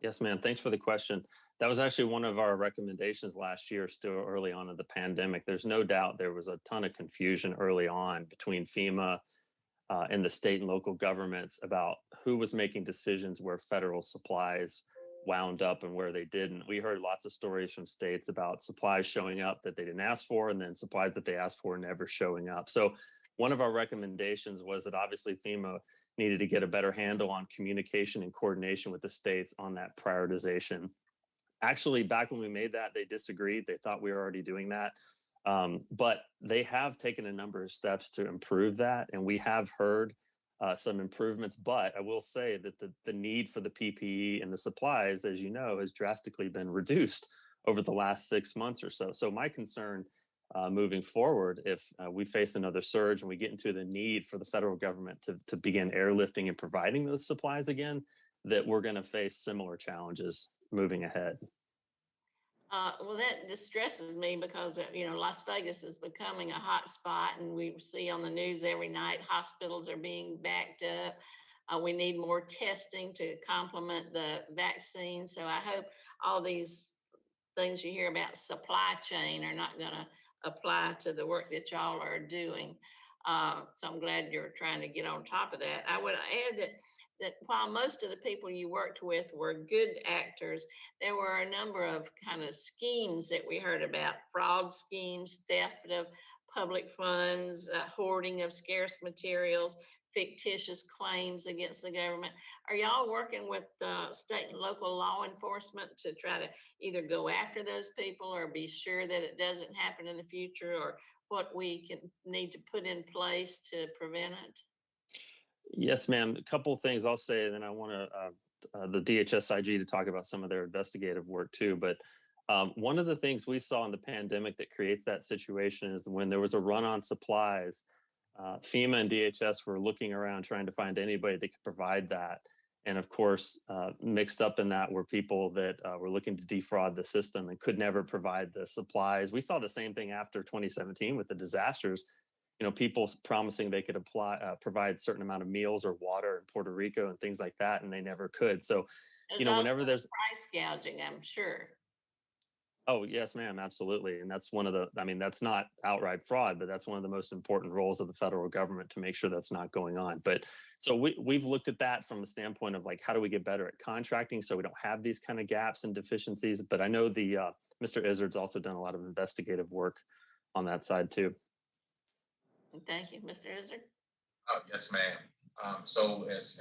Yes, ma'am. Thanks for the question. That was actually one of our recommendations last year, still early on in the pandemic. There's no doubt there was a ton of confusion early on between FEMA and the state and local governments about who was making decisions where federal supplies wound up and where they didn't. We heard lots of stories from states about supplies showing up that they didn't ask for, and then supplies that they asked for never showing up. So one of our recommendations was that obviously FEMA needed to get a better handle on communication and coordination with the states on that prioritization. Actually, back when we made that, they disagreed. They thought we were already doing that. But they have taken a number of steps to improve that. And we have heard some improvements. But I will say that the need for the PPE and the supplies, as you know, has drastically been reduced over the last 6 months or so. So my concern moving forward, if we face another surge and we get into the need for the federal government to begin airlifting and providing those supplies again, that we're going to face similar challenges moving ahead. Well, that distresses me because, Las Vegas is becoming a hot spot, and we see on the news every night hospitals are being backed up. We need more testing to complement the vaccine. So I hope all these things you hear about supply chain are not going to apply to the work that y'all are doing. So I'm glad you're trying to get on top of that. I would add that while most of the people you worked with were good actors, there were a number of kind of schemes that we heard about: fraud schemes, theft of public funds, hoarding of scarce materials, fictitious claims against the government. Are y'all working with state and local law enforcement to try to either go after those people or be sure that it doesn't happen in the future, or what we need to put in place to prevent it? Yes, ma'am. A couple of things I'll say, and then I want the DHSIG to talk about some of their investigative work too. But one of the things we saw in the pandemic that creates that situation is when there was a run on supplies, FEMA and DHS were looking around trying to find anybody that could provide that. And of course, mixed up in that were people that were looking to defraud the system and could never provide the supplies. We saw the same thing after 2017 with the disasters. People promising they could provide a certain amount of meals or water in Puerto Rico and things like that, and they never could. So, whenever there's price gouging, I'm sure. Oh, yes, ma'am. Absolutely. And that's that's not outright fraud, but that's one of the most important roles of the federal government to make sure that's not going on. But so we've looked at that from a standpoint of how do we get better at contracting so we don't have these kind of gaps and deficiencies. But I know Mr. Izzard's also done a lot of investigative work on that side too. Thank you, Mr. Izzard. Yes, ma'am. So as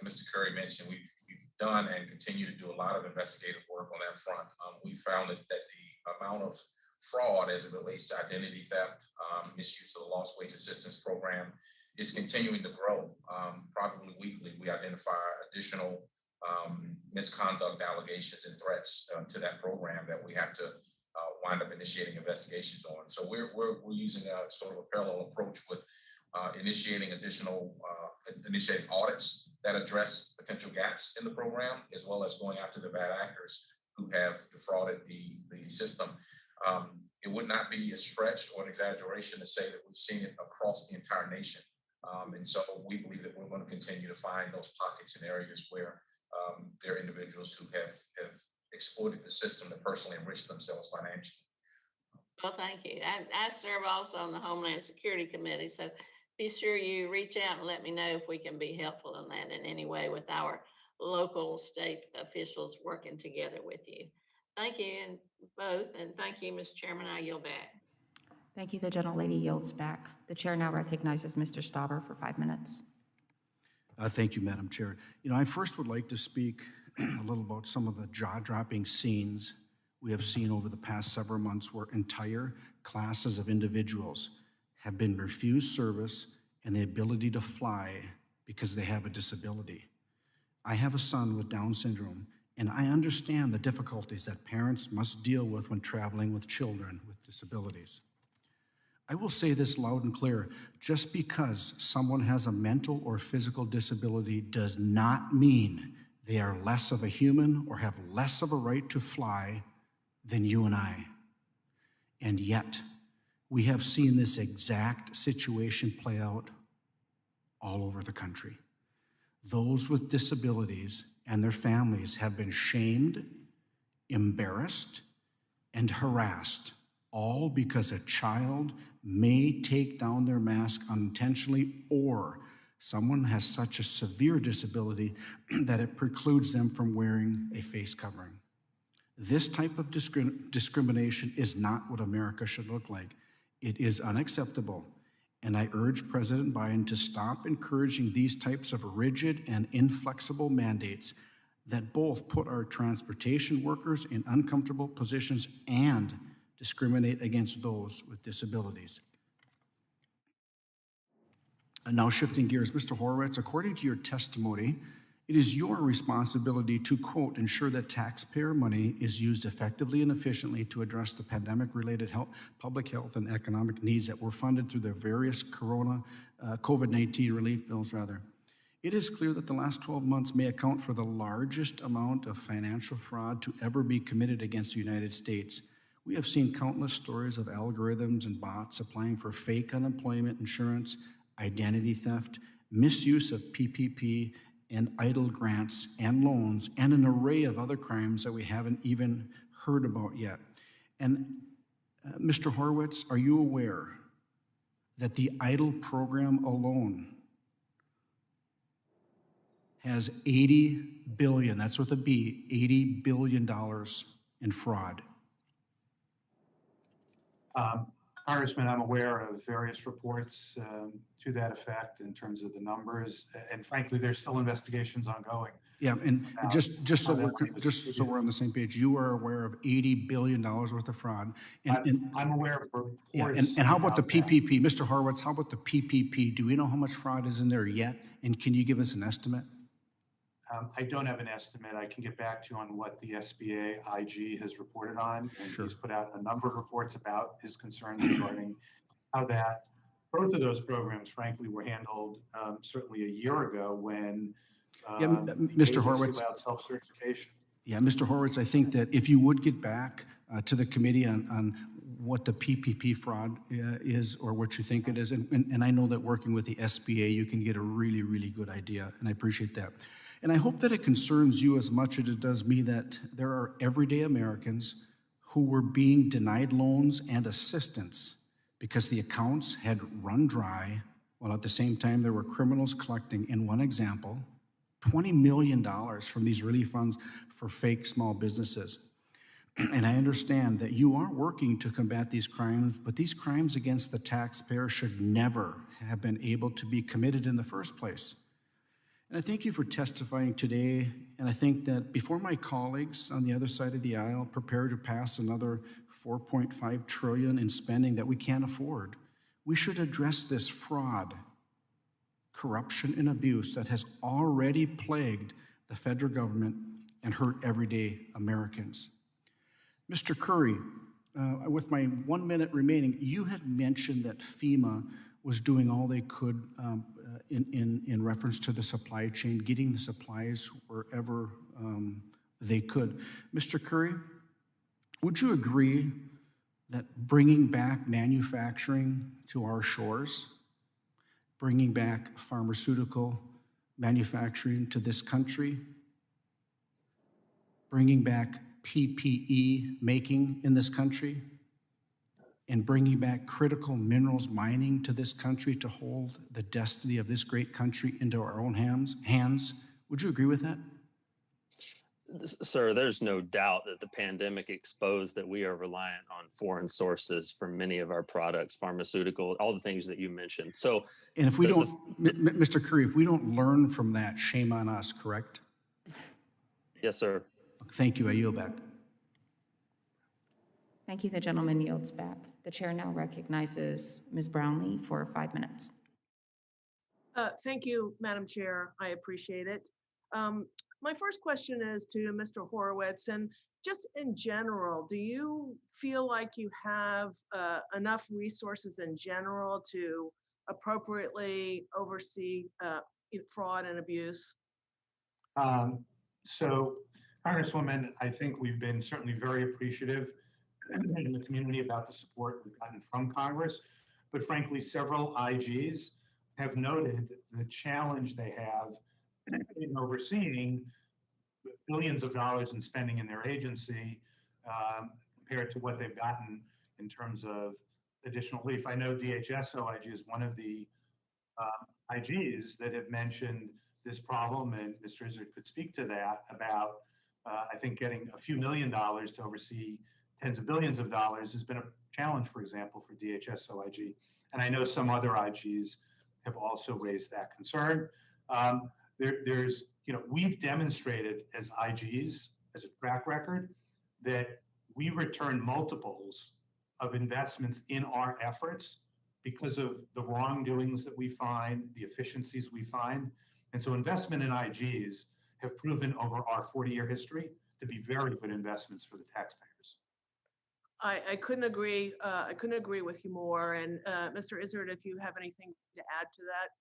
Mr. Curry mentioned, we've done and continue to do a lot of investigative work on that front. We found that the amount of fraud as it relates to identity theft, misuse of the Lost Wage Assistance Program is continuing to grow. Probably weekly, we identify additional misconduct allegations and threats to that program that we have to wind up initiating investigations on. So we're using a sort of a parallel approach with initiating audits that address potential gaps in the program, as well as going after the bad actors who have defrauded the system. It would not be a stretch or an exaggeration to say that we've seen it across the entire nation. And so we believe that we're going to continue to find those pockets and areas where there are individuals who have exploited the system to personally enrich themselves financially. Well, thank you. I serve also on the Homeland Security Committee, so be sure you reach out and let me know if we can be helpful in that in any way with our local state officials working together with you. Thank you and both, and thank you, Mr. Chairman. I yield back. Thank you. The gentlelady yields back. The chair now recognizes Mr. Stauber for 5 minutes. Thank you, Madam Chair. I first would like to speak a little about some of the jaw-dropping scenes we have seen over the past several months where entire classes of individuals have been refused service and the ability to fly because they have a disability. I have a son with Down syndrome, and I understand the difficulties that parents must deal with when traveling with children with disabilities. I will say this loud and clear. Just because someone has a mental or physical disability does not mean they are less of a human or have less of a right to fly than you and I. And yet, we have seen this exact situation play out all over the country. Those with disabilities and their families have been shamed, embarrassed, and harassed, all because a child may take down their mask unintentionally, or someone has such a severe disability that it precludes them from wearing a face covering. This type of discrimination is not what America should look like. It is unacceptable, and I urge President Biden to stop encouraging these types of rigid and inflexible mandates that both put our transportation workers in uncomfortable positions and discriminate against those with disabilities. And now shifting gears, Mr. Horowitz, according to your testimony, it is your responsibility to, quote, ensure that taxpayer money is used effectively and efficiently to address the pandemic-related public health and economic needs that were funded through the various COVID-19 relief bills, rather. It is clear that the last 12 months may account for the largest amount of financial fraud to ever be committed against the United States. We have seen countless stories of algorithms and bots applying for fake unemployment insurance, identity theft, misuse of PPP, and idle grants and loans, and an array of other crimes that we haven't even heard about yet. And Mr. Horowitz, are you aware that the EIDL program alone has $80 billion, that's with a B, $80 billion in fraud? Congressman, I'm aware of various reports to that effect in terms of the numbers, and frankly, there's still investigations ongoing. Yeah, and just so we're on the same page, you are aware of $80 billion worth of fraud. I'm aware of reports. Yeah, and how about the PPP? Mr. Horowitz, how about the PPP? Do we know how much fraud is in there yet? And can you give us an estimate? I don't have an estimate. I can get back to you on what the SBA IG has reported on. And he's put out a number of reports about his concerns regarding how that, both of those programs, frankly, were handled certainly a year ago when Mr. Horowitz allowed self-certification. Yeah, Mr. Horowitz, I think that if you would get back to the committee on what the PPP fraud is or what you think it is, and I know that working with the SBA, you can get a really, really good idea, and I appreciate that. And I hope that it concerns you as much as it does me that there are everyday Americans who were being denied loans and assistance because the accounts had run dry, while at the same time there were criminals collecting, in one example, $20 million from these relief funds for fake small businesses. And I understand that you are working to combat these crimes, but these crimes against the taxpayer should never have been able to be committed in the first place. And I thank you for testifying today, and I think that before my colleagues on the other side of the aisle prepare to pass another $4.5 trillion in spending that we can't afford, we should address this fraud, corruption, and abuse that has already plagued the federal government and hurt everyday Americans. Mr. Curry, with my 1 minute remaining, you had mentioned that FEMA was doing all they could in reference to the supply chain, getting the supplies wherever they could. Mr. Curry, would you agree that bringing back manufacturing to our shores, bringing back pharmaceutical manufacturing to this country, bringing back PPE making in this country, and bringing back critical minerals mining to this country to hold the destiny of this great country into our own hands? Would you agree with that? Sir, there's no doubt that the pandemic exposed that we are reliant on foreign sources for many of our products, pharmaceutical, all the things that you mentioned. So, and if we don't, Mr. Curry, if we don't learn from that, shame on us, correct? Yes, sir. Thank you. I yield back. Thank you. The gentleman yields back. The chair now recognizes Ms. Brownlee for 5 minutes. Thank you, Madam Chair. I appreciate it. My first question is to Mr. Horowitz, and just in general, do you feel like you have enough resources in general to appropriately oversee fraud and abuse? So, Congresswoman, I think we've been certainly very appreciative in the community about the support we've gotten from Congress. But frankly, several IGs have noted the challenge they have in overseeing billions of dollars in spending in their agency compared to what they've gotten in terms of additional relief. I know DHS OIG is one of the IGs that have mentioned this problem, and Mr. Izzard could speak to that about, I think, getting a few $1 million to oversee tens of billions of dollars has been a challenge, for example, for DHS OIG. And I know some other IGs have also raised that concern. There's, we've demonstrated as IGs, as a track record, that we return multiples of investments in our efforts because of the wrongdoings that we find, the efficiencies we find. And so investment in IGs have proven over our 40-year history to be very good investments for the taxpayers. I couldn't agree. I couldn't agree with you more. And Mr. Izzard, if you have anything to add to that.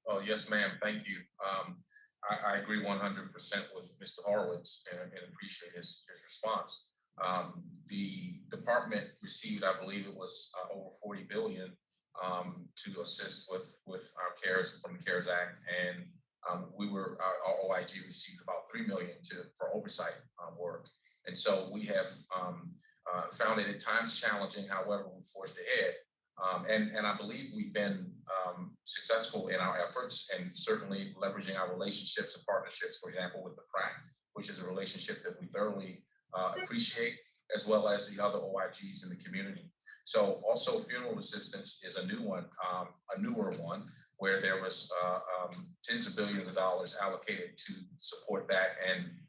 Oh, yes, ma'am. Thank you. I agree 100% with Mr. Horowitz and appreciate his response. The department received, I believe it was over $40 billion to assist with our CARES from the CARES Act, and our OIG received about $3 million for oversight work. And so we have found it at times challenging. However, we forged ahead, and I believe we've been successful in our efforts, and certainly leveraging our relationships and partnerships. For example, with the PRAC, which is a relationship that we thoroughly appreciate, as well as the other OIGs in the community. So also funeral assistance is a new one, a newer one, where there was tens of billions of dollars allocated to support that. And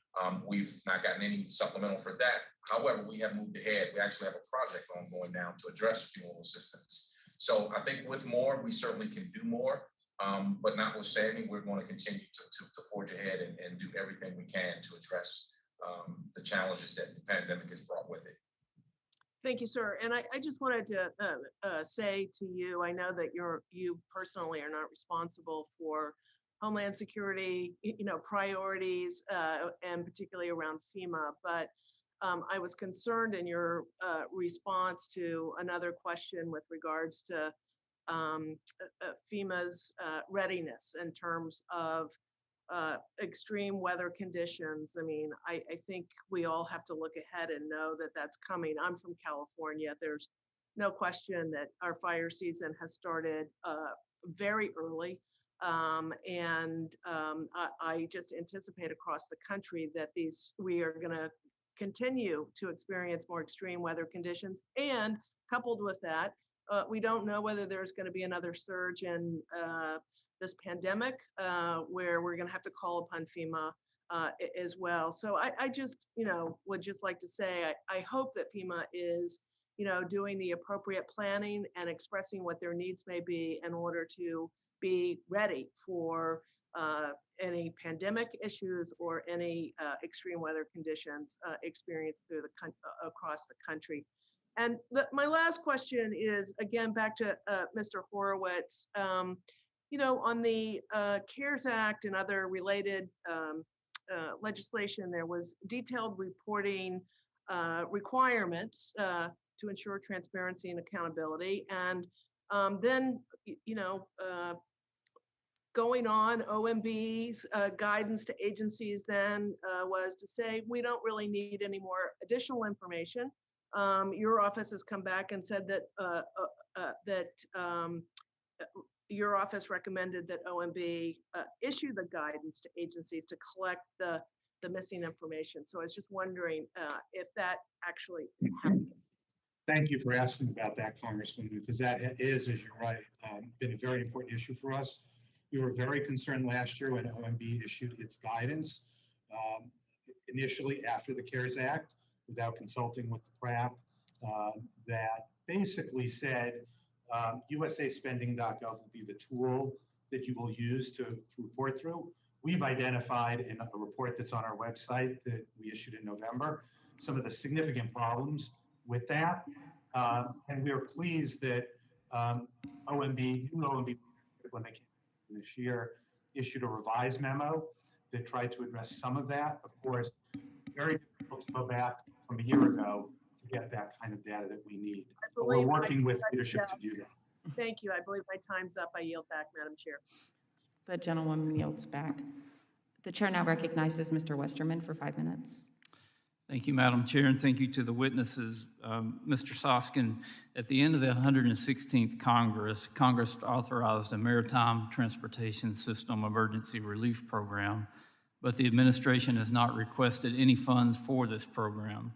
we've not gotten any supplemental for that. However, we have moved ahead. We actually have a project ongoing now to address funeral assistance. So I think with more, we certainly can do more. But notwithstanding, we're going to continue to forge ahead and do everything we can to address the challenges that the pandemic has brought with it. Thank you, sir. And I just wanted to say to you, I know that you personally are not responsible for Homeland Security, priorities, and particularly around FEMA, but I was concerned in your response to another question with regards to FEMA's readiness in terms of extreme weather conditions. I mean, I think we all have to look ahead and know that that's coming. I'm from California. There's no question that our fire season has started very early. I just anticipate across the country that we are going to continue to experience more extreme weather conditions. And coupled with that, we don't know whether there's going to be another surge in this pandemic where we're going to have to call upon FEMA as well. So I just, would just like to say, I hope that FEMA is, doing the appropriate planning and expressing what their needs may be in order to be ready for any pandemic issues or any extreme weather conditions experienced across the country. And my last question is, again, back to Mr. Horowitz. On the CARES Act and other related legislation, there was detailed reporting requirements to ensure transparency and accountability. And then, going on, OMB's guidance to agencies then was to say, we don't really need any more additional information. Your office has come back and said that your office recommended that OMB issue the guidance to agencies to collect the missing information. So I was just wondering if that actually is happening. Thank you for asking about that, Congressman, because that is, as you're right, been a very important issue for us. We were very concerned last year when OMB issued its guidance, initially after the CARES Act, without consulting with the PRAC, that basically said USAspending.gov will be the tool that you will use to report through. we've identified in a report that's on our website that we issued in November, some of the significant problems with that. And we are pleased that OMB, when they came this year, issued a revised memo that tried to address some of that. Of course, very difficult to go back from a year ago to get that kind of data that we need. But we're working with leadership to do that. Thank you. I believe my time's up. I yield back, Madam Chair. The gentlewoman yields back. The chair now recognizes Mr. Westerman for 5 minutes. Thank you, Madam Chair, and thank you to the witnesses. Mr. Soskin, at the end of the 116th Congress, Congress authorized a Maritime Transportation System Emergency Relief Program, but the administration has not requested any funds for this program.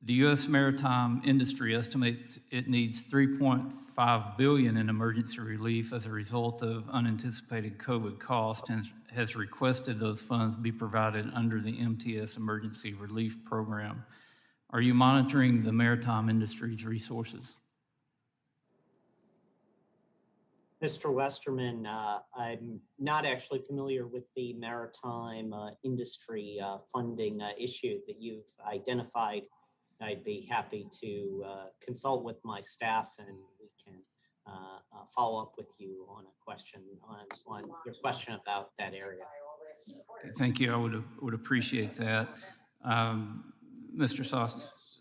The U.S. maritime industry estimates it needs $3.5 billion in emergency relief as a result of unanticipated COVID costs and has requested those funds be provided under the MTS Emergency Relief Program. Are you monitoring the maritime industry's resources? Mr. Westerman, I'm not actually familiar with the maritime industry funding issue that you've identified. I'd be happy to consult with my staff and we can follow up with you on a question, on your question about that area. Thank you. I would appreciate that. Mr.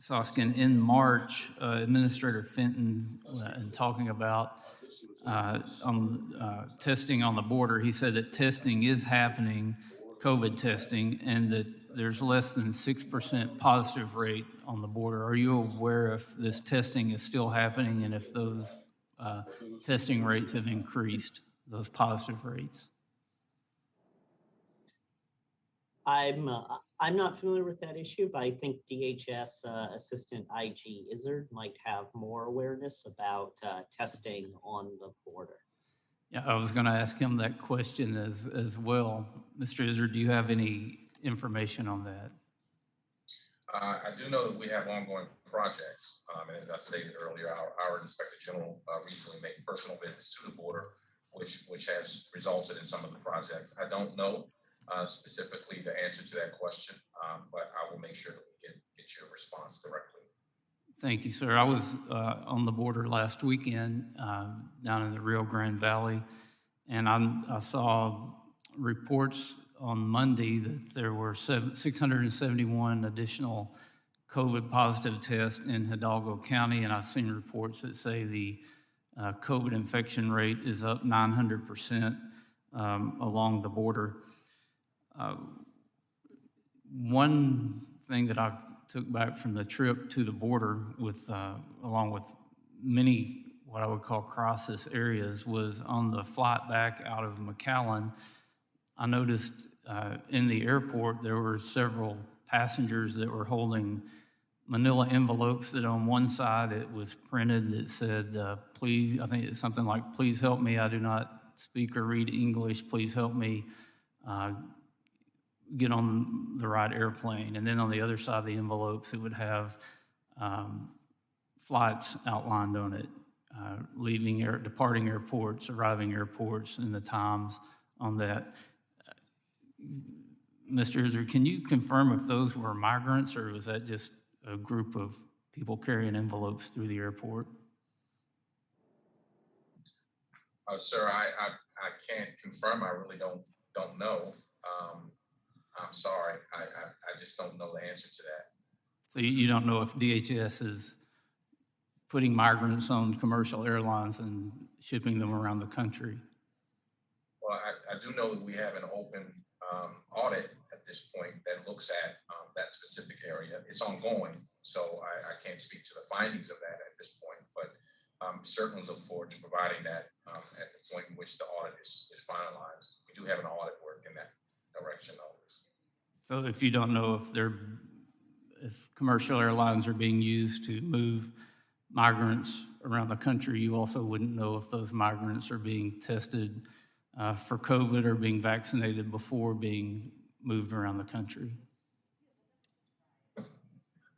Soskin, in March, Administrator Fenton, in talking about testing on the border, he said that testing is happening, COVID testing, and that there's less than 6% positive rate on the border. Are you aware if this testing is still happening and if those testing rates have increased, those positive rates? I'm not familiar with that issue, but I think DHS Assistant IG Izzard might have more awareness about testing on the border. Yeah, I was going to ask him that question as well. Mr. Izzard, do you have any information on that? I do know that we have ongoing projects, and as I stated earlier, our Inspector General recently made personal visits to the border, which has resulted in some of the projects. I don't know specifically the answer to that question, but I will make sure that we get you a response directly. Thank you, sir. I was on the border last weekend down in the Rio Grande Valley, and I saw reports on Monday that there were 671 additional COVID positive tests in Hidalgo County, and I've seen reports that say the COVID infection rate is up 900% along the border. One thing that I took back from the trip to the border with, along with many what I would call crisis areas, was on the flight back out of McAllen. I noticed in the airport there were several passengers that were holding manila envelopes that on one side it was printed that said, please, I think it's something like, please help me, I do not speak or read English, please help me get on the right airplane. And then on the other side of the envelopes, it would have flights outlined on it, departing airports, arriving airports, and the times on that. Mr. Izzard, can you confirm if those were migrants or was that just a group of people carrying envelopes through the airport? Sir, I can't confirm. I really don't know. I'm sorry. I just don't know the answer to that. So you don't know if DHS is putting migrants on commercial airlines and shipping them around the country? Well, I do know that we have an open audit at this point that looks at that specific area. It's ongoing, so I can't speak to the findings of that at this point, but certainly look forward to providing that at the point in which the audit is finalized. We do have an audit work in that direction always. So if you don't know if commercial airlines are being used to move migrants around the country, you also wouldn't know if those migrants are being tested for COVID or being vaccinated before being moved around the country.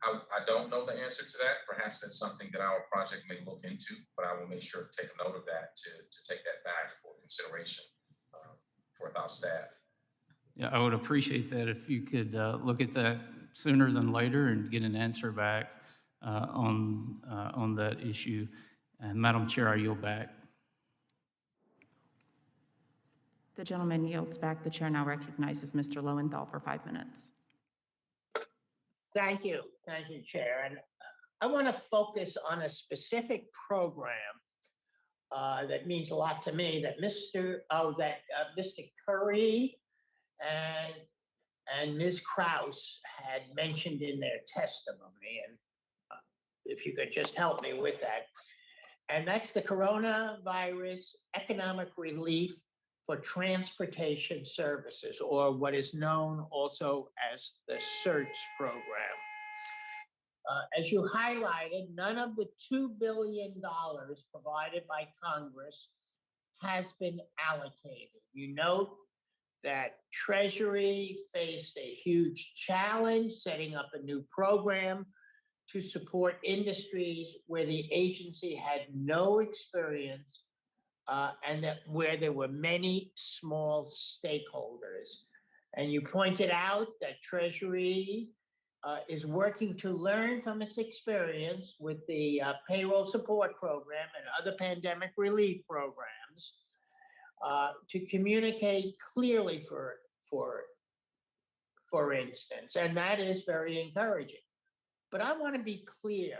I don't know the answer to that. Perhaps that's something that our project may look into, but I will make sure to take a note of that to take that back for consideration with our staff. Yeah, I would appreciate that if you could look at that sooner than later and get an answer back on that issue. And Madam Chair, I yield back. The gentleman yields back. The chair now recognizes Mr. Lowenthal for 5 minutes. Thank you, Chair. And I want to focus on a specific program that means a lot to me. That Mr. Curry and Ms. Kraus had mentioned in their testimony, and if you could just help me with that. And that's the Coronavirus Economic Relief for Transportation Services, or what is known also as the CERTS program. As you highlighted, none of the $2 billion provided by Congress has been allocated. You note that Treasury faced a huge challenge setting up a new program to support industries where the agency had no experience and that where there were many small stakeholders. And you pointed out that Treasury is working to learn from its experience with the payroll support program and other pandemic relief programs to communicate clearly, for instance, and that is very encouraging. But I want to be clear,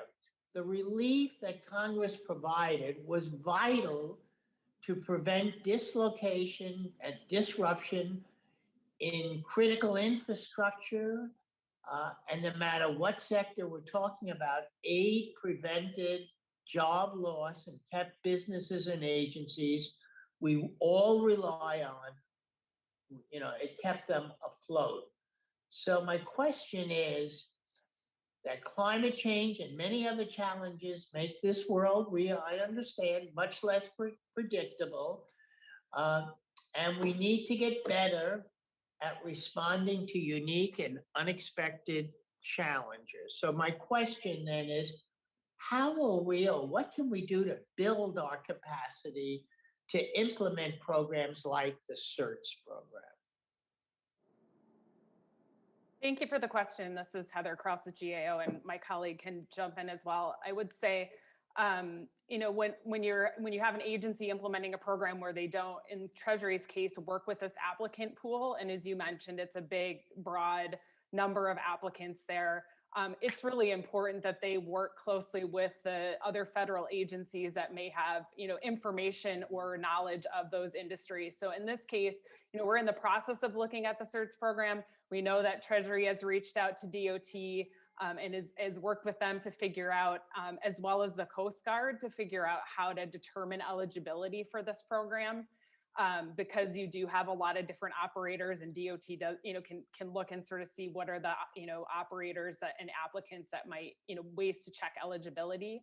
the relief that Congress provided was vital to prevent dislocation and disruption in critical infrastructure, and no matter what sector we're talking about, aid prevented job loss and kept businesses and agencies we all rely on, it kept them afloat. So my question is that climate change and many other challenges make this world, I understand, much less predictable, and we need to get better at responding to unique and unexpected challenges. So my question then is, how will we, or what can we do to build our capacity to implement programs like the CERTS program? Thank you for the question. This is Heather Kraus, the GAO, and my colleague can jump in as well. I would say, when you have an agency implementing a program where they don't, in Treasury's case, work with this applicant pool, and as you mentioned, it's a big, broad number of applicants there. It's really important that they work closely with the other federal agencies that may have, information or knowledge of those industries. So in this case, we're in the process of looking at the CERTS program. We know that Treasury has reached out to DOT and has worked with them to figure out, as well as the Coast Guard, to figure out how to determine eligibility for this program. Because you do have a lot of different operators, and DOT does, can look and sort of see what are the, operators and applicants that might, ways to check eligibility.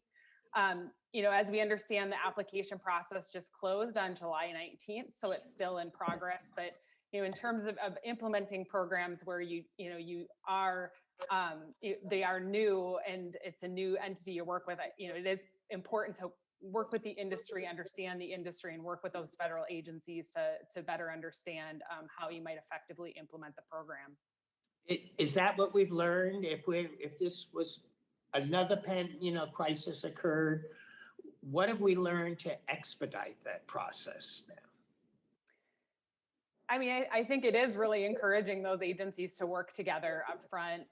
As we understand, the application process just closed on July 19th, so it's still in progress. But, in terms of implementing programs where they are new and it's a new entity you work with, it is important to work with the industry, understand the industry, and work with those federal agencies to better understand how you might effectively implement the program. Is that what we've learned? If this was another crisis occurred, what have we learned to expedite that process now? I mean, I think it is really encouraging those agencies to work together up front,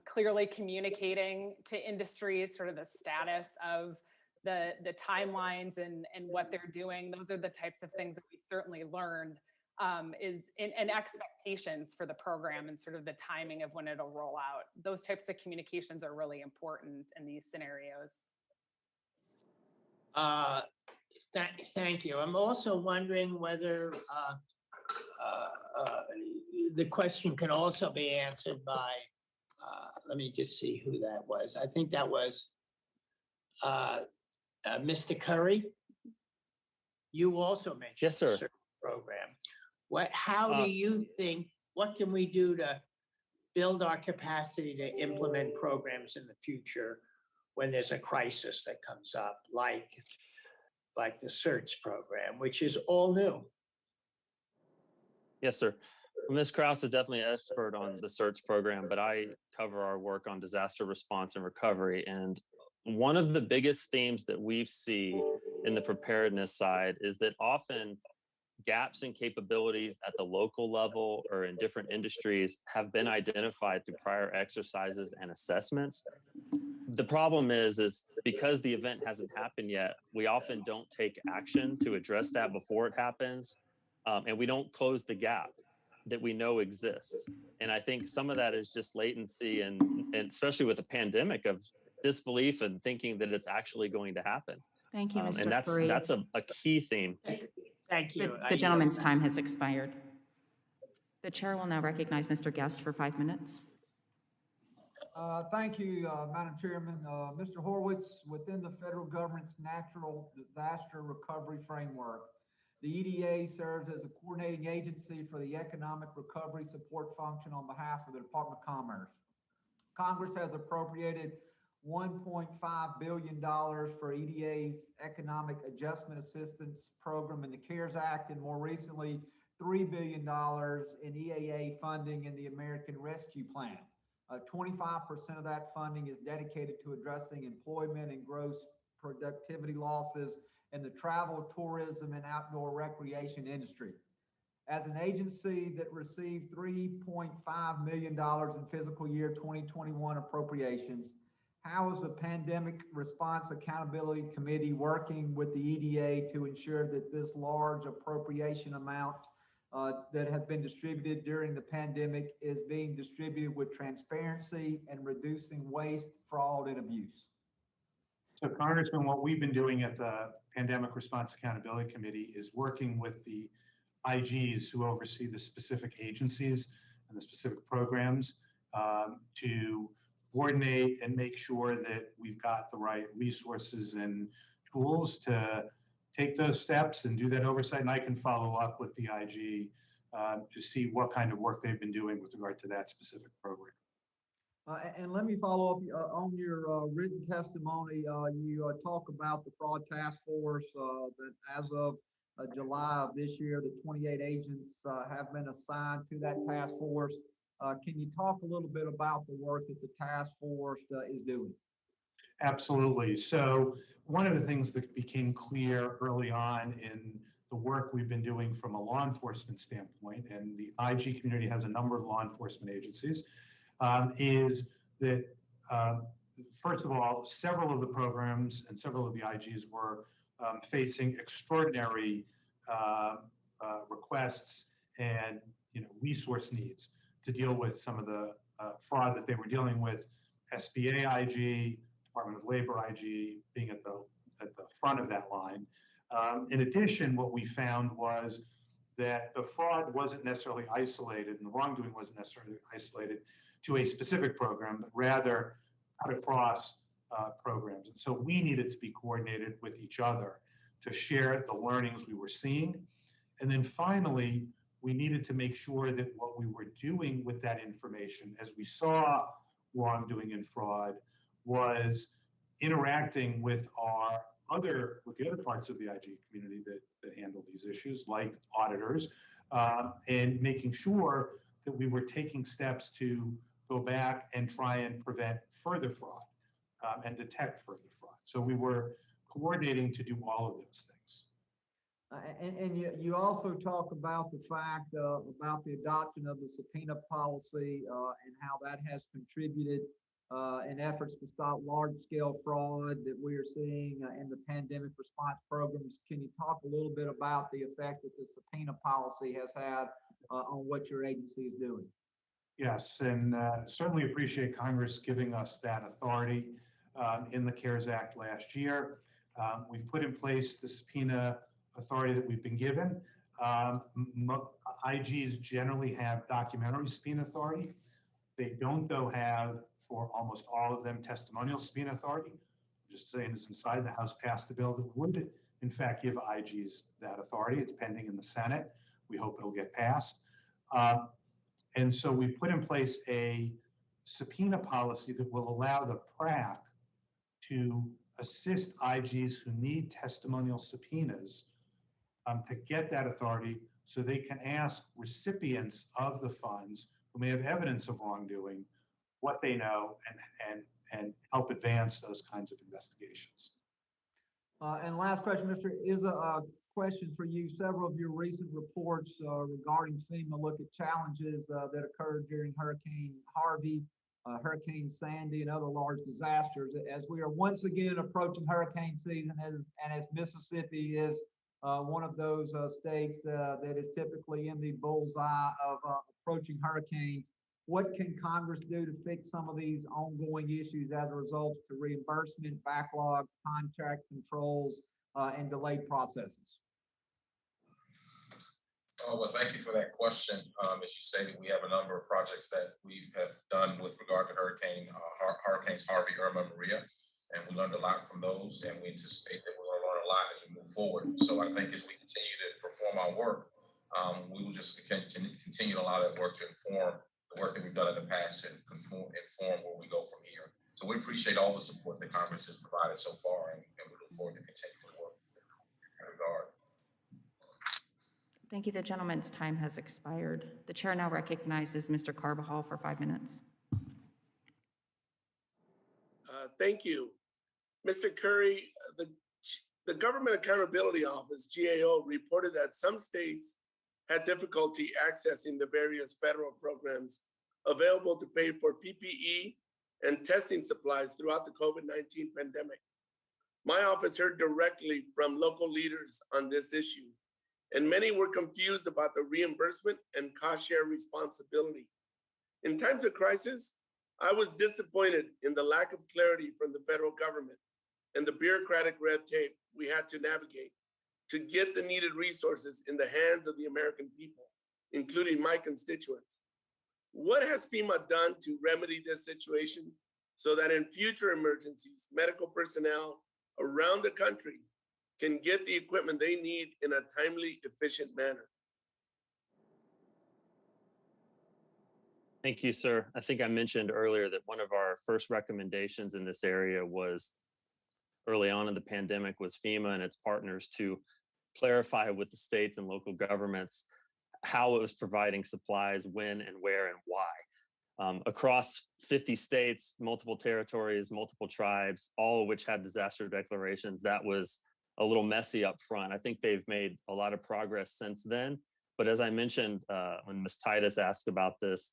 clearly communicating to industries sort of the status of the timelines and what they're doing. Those are the types of things that we've certainly learned and expectations for the program and sort of the timing of when it'll roll out. Those types of communications are really important in these scenarios. Thank you. I'm also wondering whether the question can also be answered by, let me just see who that was. I think that was Mr. Curry. You also mentioned yes, sir. the program. How do you think, what can we do to build our capacity to implement programs in the future when there's a crisis that comes up, like the CERTS program, which is all new? Yes, sir. Ms. Kraus is definitely an expert on the CERTS program, but I cover our work on disaster response and recovery. And one of the biggest themes that we see in the preparedness side is that often gaps in capabilities at the local level or in different industries have been identified through prior exercises and assessments. The problem is because the event hasn't happened yet, we often don't take action to address that before it happens, and we don't close the gap that we know exists. And I think some of that is just latency and especially with the pandemic of disbelief and thinking that it's actually going to happen. Thank you, Mr. And Curry. that's a key theme. Thank you. The gentleman's time has expired. The chair will now recognize Mr. Guest for 5 minutes. Thank you, Madam Chairman. Mr. Horwitz, within the federal government's natural disaster recovery framework, the EDA serves as a coordinating agency for the economic recovery support function on behalf of the Department of Commerce. Congress has appropriated $1.5 billion for EDA's Economic Adjustment Assistance Program in the CARES Act, and more recently, $3 billion in EAA funding in the American Rescue Plan. 25% of that funding is dedicated to addressing employment and gross productivity losses in the travel, tourism, and outdoor recreation industry. As an agency that received $3.5 million in fiscal year 2021 appropriations, how is the Pandemic Response Accountability Committee working with the EDA to ensure that this large appropriation amount that has been distributed during the pandemic is being distributed with transparency and reducing waste, fraud, and abuse? So Congressman, what we've been doing at the Pandemic Response Accountability Committee is working with the IGs who oversee the specific agencies and the specific programs to coordinate and make sure that we've got the right resources and tools to take those steps and do that oversight. And I can follow up with the IG to see what kind of work they've been doing with regard to that specific program. And let me follow up on your written testimony. You talk about the fraud task force that as of July of this year, the 28 agents have been assigned to that task force. Can you talk a little bit about the work that the task force is doing? Absolutely. So one of the things that became clear early on in the work we've been doing from a law enforcement standpoint, and the IG community has a number of law enforcement agencies, is that, first of all, several of the programs and several of the IGs were facing extraordinary requests and resource needs to deal with some of the fraud that they were dealing with. SBA IG, Department of Labor IG being at the front of that line. In addition, what we found was that the fraud wasn't necessarily isolated and the wrongdoing wasn't necessarily isolated to a specific program, but rather cut across programs. And so we needed to be coordinated with each other to share the learnings we were seeing. And then finally, we needed to make sure that what we were doing with that information as we saw wrongdoing and fraud was interacting with the other parts of the IG community that handle these issues, like auditors, and making sure that we were taking steps to go back and try and prevent further fraud and detect further fraud. So we were coordinating to do all of those things. And you also talk about the fact about the adoption of the subpoena policy and how that has contributed in efforts to stop large-scale fraud that we are seeing in the pandemic response programs. Can you talk a little bit about the effect that the subpoena policy has had on what your agency is doing? Yes, and certainly appreciate Congress giving us that authority in the CARES Act last year. We've put in place the subpoena authority that we've been given. IGs generally have documentary subpoena authority. They don't, though, have, for almost all of them, testimonial subpoena authority. Just saying this inside, the House passed a bill that would, in fact, give IGs that authority. It's pending in the Senate. We hope it'll get passed. And so we put in place a subpoena policy that will allow the PRAC to assist IGs who need testimonial subpoenas to get that authority so they can ask recipients of the funds who may have evidence of wrongdoing what they know and help advance those kinds of investigations. And last question, Mr. Is a question for you. Several of your recent reports regarding FEMA look at challenges that occurred during Hurricane Harvey, Hurricane Sandy, and other large disasters. As we are once again approaching hurricane season, and as Mississippi is one of those states that is typically in the bullseye of approaching hurricanes, what can Congress do to fix some of these ongoing issues as a result to reimbursement, backlogs, contract controls, and delayed processes? Well, thank you for that question. As you stated, we have a number of projects that we have done with regard to Hurricanes Harvey, Irma, and Maria, and we learned a lot from those, and we anticipate that we're going to learn a lot as we move forward. So I think as we continue to perform our work, we will just continue a lot of that work to inform the work that we've done in the past to inform where we go from here. So we appreciate all the support that Congress has provided so far, and we look forward to continuing to work in that regard. Thank you. The gentleman's time has expired. The chair now recognizes Mr. Carbajal for 5 minutes. Thank you. Mr. Curry, the Government Accountability Office, GAO, reported that some states had difficulty accessing the various federal programs available to pay for PPE and testing supplies throughout the COVID-19 pandemic. My office heard directly from local leaders on this issue, and many were confused about the reimbursement and cost share responsibility. In times of crisis, I was disappointed in the lack of clarity from the federal government and the bureaucratic red tape we had to navigate to get the needed resources in the hands of the American people, including my constituents. What has FEMA done to remedy this situation so that in future emergencies, medical personnel around the country can get the equipment they need in a timely, efficient manner? Thank you, sir. I think I mentioned earlier that one of our first recommendations in this area was early on in the pandemic was FEMA and its partners to clarify with the states and local governments how it was providing supplies, when and where and why. Across 50 states, multiple territories, multiple tribes, all of which had disaster declarations, that was a little messy up front. I think they've made a lot of progress since then. But as I mentioned when Ms. Titus asked about this,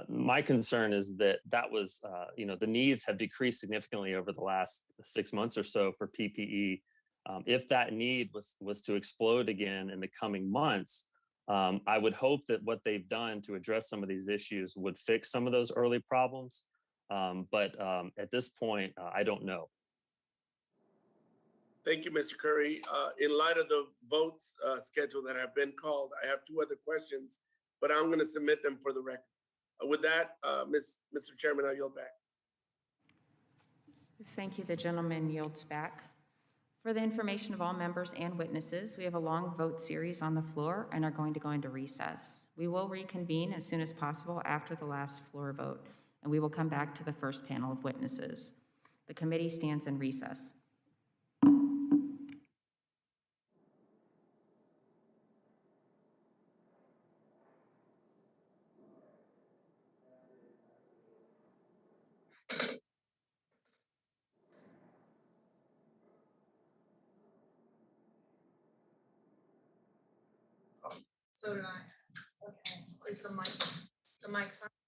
my concern is that was, the needs have decreased significantly over the last 6 months or so for PPE. If that need was to explode again in the coming months, I would hope that what they've done to address some of these issues would fix some of those early problems. But at this point, I don't know. Thank you, Mr. Curry. In light of the votes schedule that have been called, I have 2 other questions, but I'm going to submit them for the record. With that, Mr. Chairman, I yield back. Thank you. The gentleman yields back. For the information of all members and witnesses, we have a long vote series on the floor and are going to go into recess. We will reconvene as soon as possible after the last floor vote, and we will come back to the first panel of witnesses. The committee stands in recess. So did I. Okay. Is the mic on?